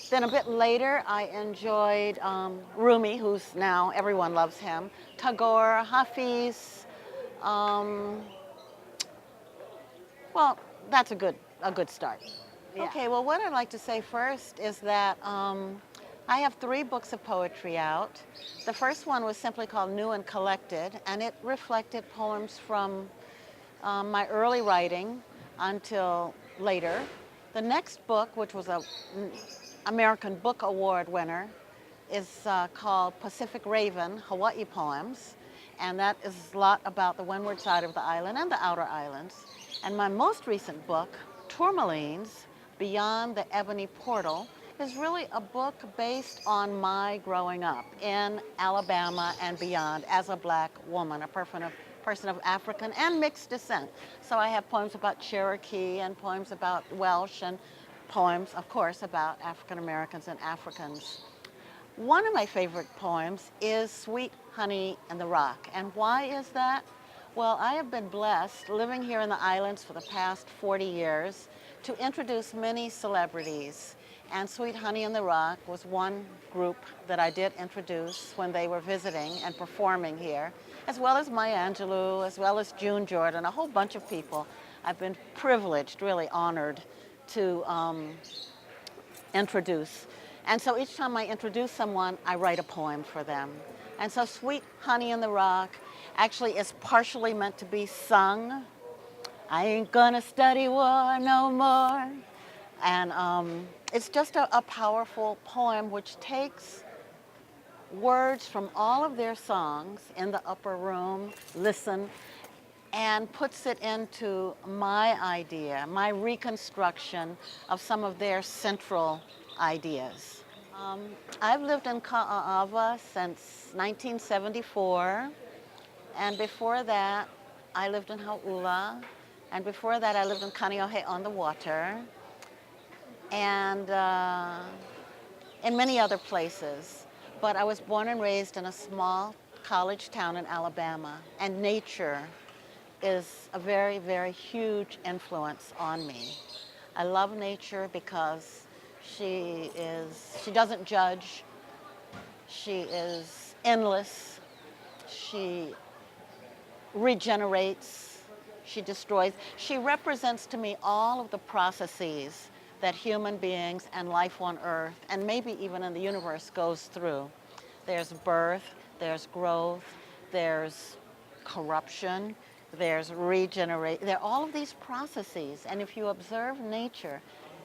Then a bit later, I enjoyed Rumi, who's now, everyone loves him, Tagore, Hafiz. Well, that's a good start. Yeah. Okay, well, what I'd like to say first is that I have 3 books of poetry out. The first one was simply called New and Collected, and it reflected poems from my early writing until later. The next book, which was an American Book Award winner, is called Pacific Raven, Hawaii Poems, and that is a lot about the windward side of the island and the outer islands. And my most recent book, Tourmalines, Beyond the Ebony Portal, is really a book based on my growing up in Alabama and beyond as a black woman, a person of African and mixed descent. So I have poems about Cherokee and poems about Welsh and poems, of course, about African Americans and Africans. One of my favorite poems is Sweet Honey in the Rock. And why is that? Well, I have been blessed living here in the islands for the past 40 years to introduce many celebrities. And Sweet Honey in the Rock was one group that I did introduce when they were visiting and performing here, as well as Maya Angelou, as well as June Jordan, a whole bunch of people. I've been privileged, really honored to introduce. And so each time I introduce someone, I write a poem for them. And so Sweet Honey in the Rock actually is partially meant to be sung. I ain't gonna study war no more. And it's just a powerful poem which takes words from all of their songs in the upper room, listen, and puts it into my idea, my reconstruction of some of their central ideas. I've lived in Ka'ava since 1974, and before that I lived in Hau'ula, and before that I lived in Kaneohe on the water, and in many other places. But I was born and raised in a small college town in Alabama, and nature is a very, very huge influence on me. I love nature because she doesn't judge, she is endless, she regenerates, she destroys. She represents to me all of the processes that human beings and life on Earth, and maybe even in the universe, goes through. There's birth, there's growth, there's corruption, there's regeneration. There are all of these processes, and if you observe nature,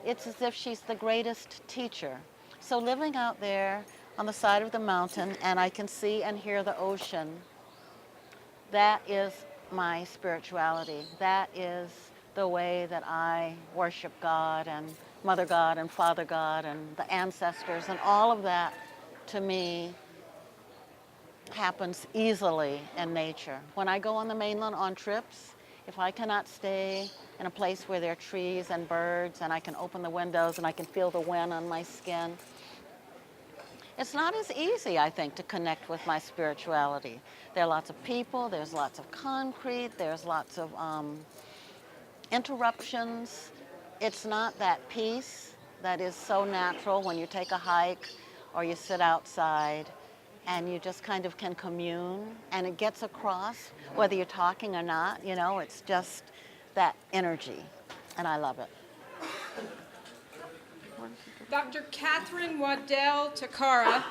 it's as if she's the greatest teacher. So living out there on the side of the mountain, and I can see and hear the ocean, that is my spirituality. That is the way that I worship God and Mother God and Father God and the ancestors, and all of that, to me, happens easily in nature. When I go on the mainland on trips, if I cannot stay in a place where there are trees and birds and I can open the windows and I can feel the wind on my skin, it's not as easy, I think, to connect with my spirituality. There are lots of people, there's lots of concrete, there's lots of interruptions. It's not that peace that is so natural when you take a hike or you sit outside and you just kind of can commune, and it gets across whether you're talking or not. You know, it's just that energy, and I love it. Dr. Kathryn Waddell Takara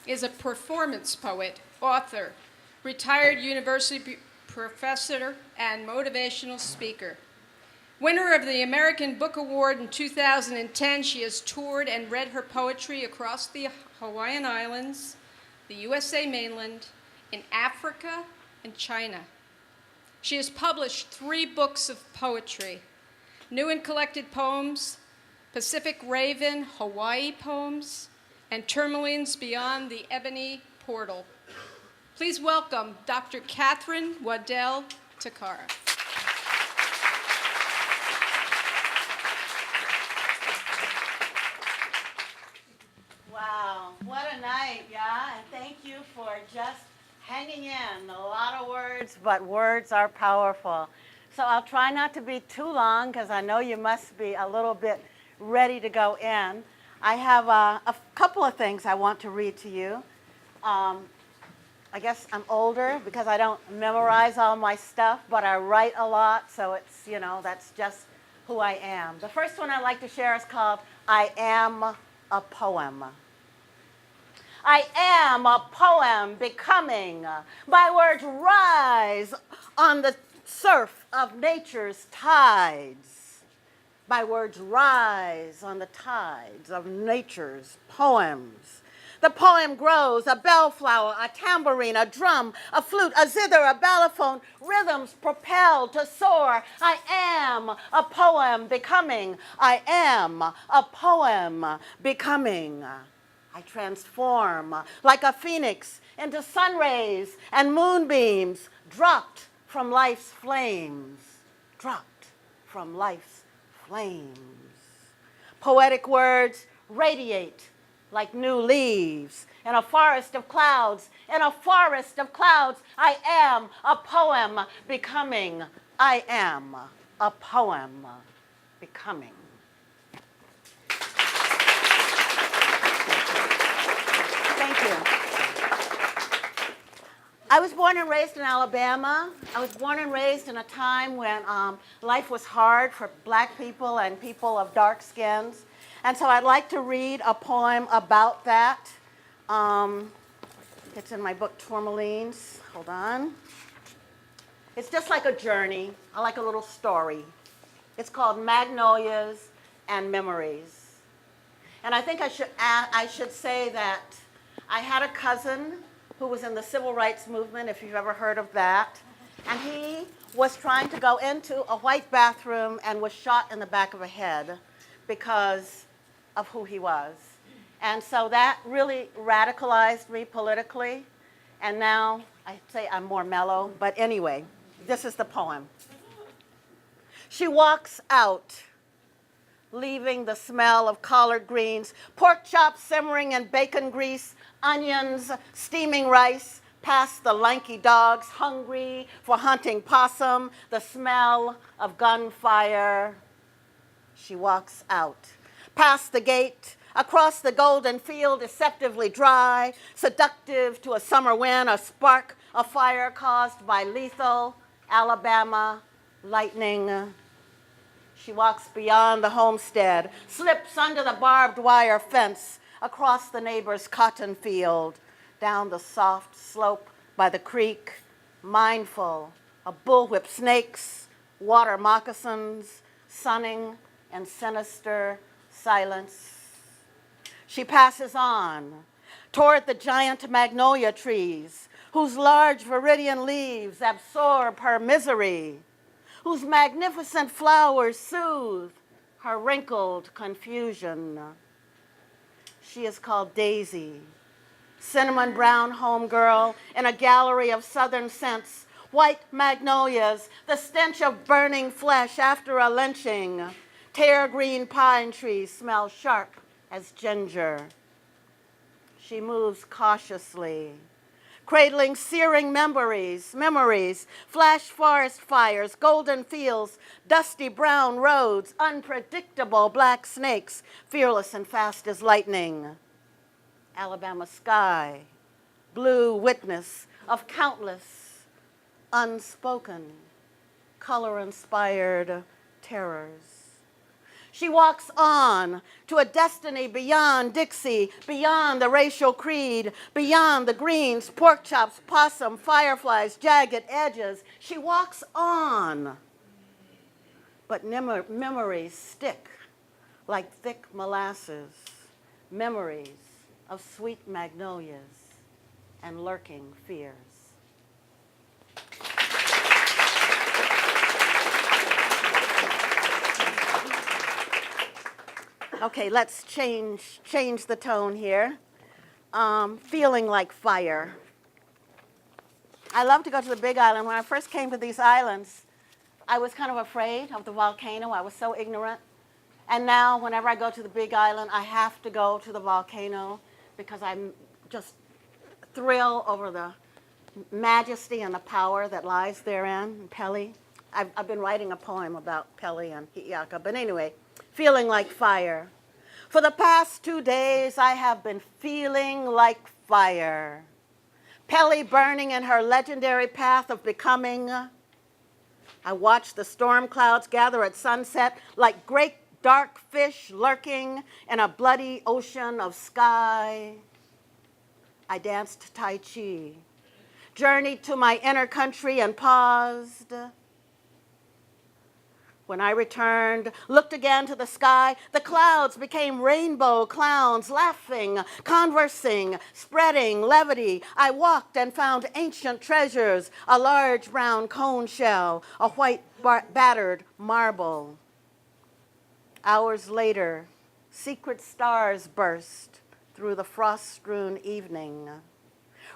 is a performance poet, author, retired university professor, and motivational speaker. Winner of the American Book Award in 2010, she has toured and read her poetry across the Hawaiian Islands, the USA mainland, in Africa, and China. She has published 3 books of poetry: New and Collected Poems, Pacific Raven, Hawaii Poems, and Tourmalines Beyond the Ebony Portal. Please welcome Dr. Kathryn Waddell Takara. Wow, what a night, yeah, and thank you for just hanging in. A lot of words, but words are powerful. So I'll try not to be too long because I know you must be a little bit ready to go in. I have a couple of things I want to read to you. I guess I'm older because I don't memorize all my stuff, but I write a lot, so it's, you know, that's just who I am. The first one I'd like to share is called I Am a Poem. I am a poem becoming. My words rise on the surf of nature's tides. My words rise on the tides of nature's poems. The poem grows, a bellflower, a tambourine, a drum, a flute, a zither, a balafone, rhythms propelled to soar. I am a poem becoming. I am a poem becoming. I transform like a phoenix into sun rays and moonbeams, dropped from life's flames, dropped from life's flames. Poetic words radiate like new leaves in a forest of clouds. In a forest of clouds, I am a poem becoming. I am a poem becoming. Thank you. I was born and raised in Alabama. I was born and raised in a time when life was hard for black people and people of dark skins. And so I'd like to read a poem about that. It's in my book, Tourmalines. Hold on. It's just like a journey. I like a little story. It's called Magnolias and Memories. And I think I should say that I had a cousin who was in the civil rights movement, if you've ever heard of that. And he was trying to go into a white bathroom and was shot in the back of the head because of who he was. And so that really radicalized me politically. And now I say I'm more mellow. But anyway, this is the poem. She walks out, leaving the smell of collard greens, pork chops simmering in bacon grease, onions, steaming rice, past the lanky dogs hungry for hunting possum, the smell of gunfire. She walks out, past the gate, across the golden field, deceptively dry, seductive to a summer wind, a spark of fire caused by lethal Alabama lightning. She walks beyond the homestead, slips under the barbed wire fence, across the neighbor's cotton field, down the soft slope by the creek, mindful of bullwhip snakes, water moccasins, sunning and sinister silence. She passes on toward the giant magnolia trees, whose large viridian leaves absorb her misery, whose magnificent flowers soothe her wrinkled confusion. She is called Daisy, cinnamon brown homegirl in a gallery of southern scents, white magnolias, the stench of burning flesh after a lynching. Tear green pine trees smell sharp as ginger. She moves cautiously, cradling searing memories, flash forest fires, golden fields, dusty brown roads, unpredictable black snakes, fearless and fast as lightning. Alabama sky, blue witness of countless unspoken, color-inspired terrors. She walks on to a destiny beyond Dixie, beyond the racial creed, beyond the greens, pork chops, possum, fireflies, jagged edges. She walks on. But memories stick like thick molasses, memories of sweet magnolias and lurking fears. Okay, let's change the tone here. Feeling like fire. I love to go to the Big Island. When I first came to these islands, I was kind of afraid of the volcano. I was so ignorant. And now, whenever I go to the Big Island, I have to go to the volcano because I'm just thrilled over the majesty and the power that lies therein, Pele. I've been writing a poem about Pele and Hi'iaka, but anyway, feeling like fire. For the past 2 days, I have been feeling like fire. Pele burning in her legendary path of becoming. I watched the storm clouds gather at sunset like great dark fish lurking in a bloody ocean of sky. I danced Tai Chi, journeyed to my inner country and paused. When I returned, looked again to the sky, the clouds became rainbow clowns, laughing, conversing, spreading levity. I walked and found ancient treasures, a large brown cone shell, a white battered marble. Hours later, secret stars burst through the frost-strewn evening.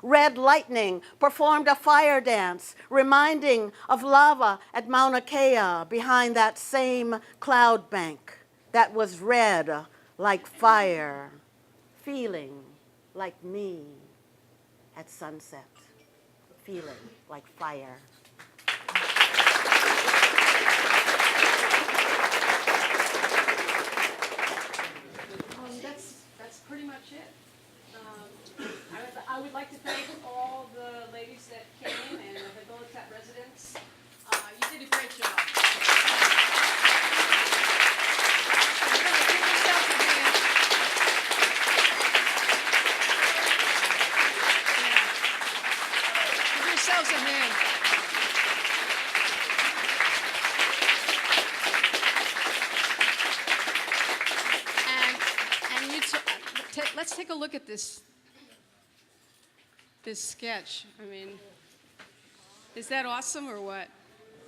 Red lightning performed a fire dance, reminding of lava at Mauna Kea behind that same cloud bank that was red like fire, feeling like me at sunset, feeling like fire. That's pretty much it. I would like to thank all the ladies that came and the Habilitat residents. You did a great job. Give yourselves a hand. Let's take a look at this sketch. I mean, is that awesome or what?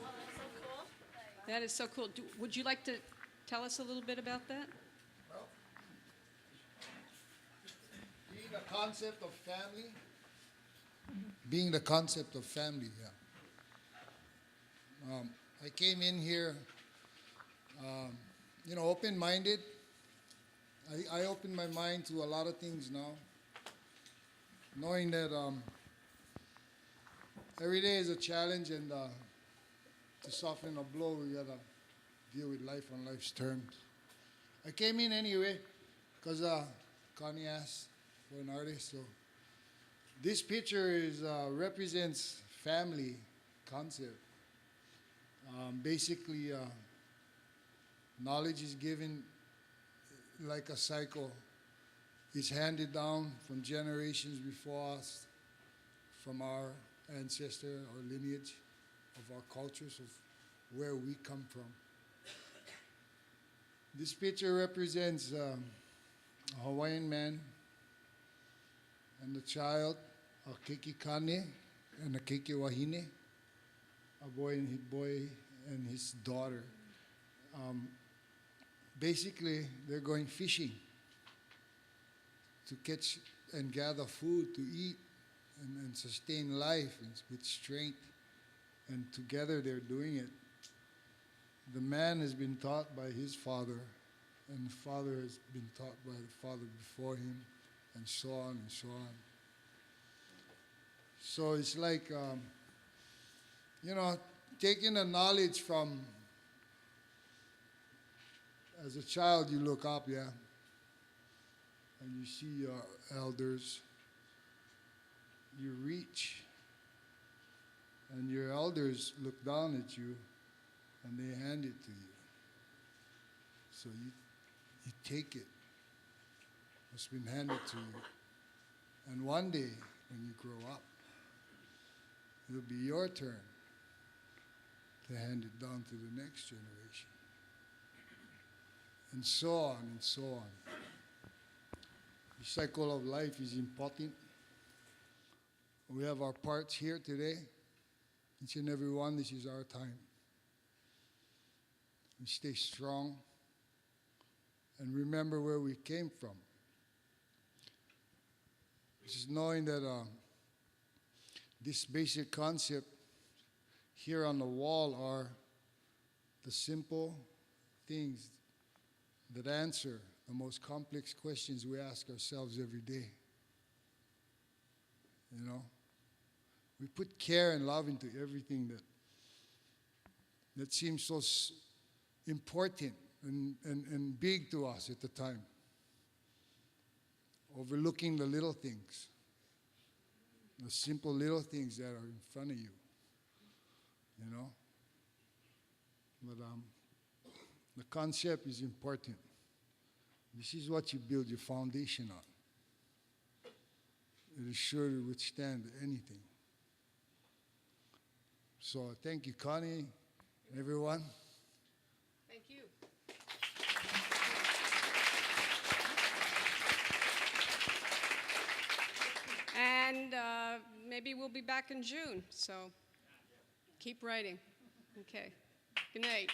Oh, that's so cool. That is so cool. Would you like to tell us a little bit about that? Well, being the concept of family, yeah. I came in here, open-minded. I opened my mind to a lot of things now, knowing that every day is a challenge, and to soften a blow, we gotta deal with life on life's terms. I came in anyway because Connie asked for an artist. So this picture represents family concept. Basically, knowledge is given like a cycle. It's handed down from generations before us, from our ancestor, our lineage, of our cultures, of where we come from. This picture represents a Hawaiian man and a child, a keiki kane and a keiki wahine, a boy and his daughter. Basically, they're going fishing to catch and gather food to eat and sustain life with strength. And together they're doing it. The man has been taught by his father, and the father has been taught by the father before him, and so on and so on. So it's like, taking the knowledge from, as a child you look up, yeah, and you see your elders, you reach, and your elders look down at you, and they hand it to you. So you take it. It's been handed to you. And one day, when you grow up, it'll be your turn to hand it down to the next generation. And so on and so on. The cycle of life is important. We have our parts here today. Each and every one, this is our time. We stay strong and remember where we came from. Just knowing that this basic concept here on the wall are the simple things that answer the most complex questions we ask ourselves every day. You know? We put care and love into everything that seems so important and big to us at the time, overlooking the little things, the simple little things that are in front of you, you know? But the concept is important. This is what you build your foundation on. It is sure to withstand anything. So thank you, Connie, everyone. Thank you. And maybe we'll be back in June, so keep writing. Okay. Good night.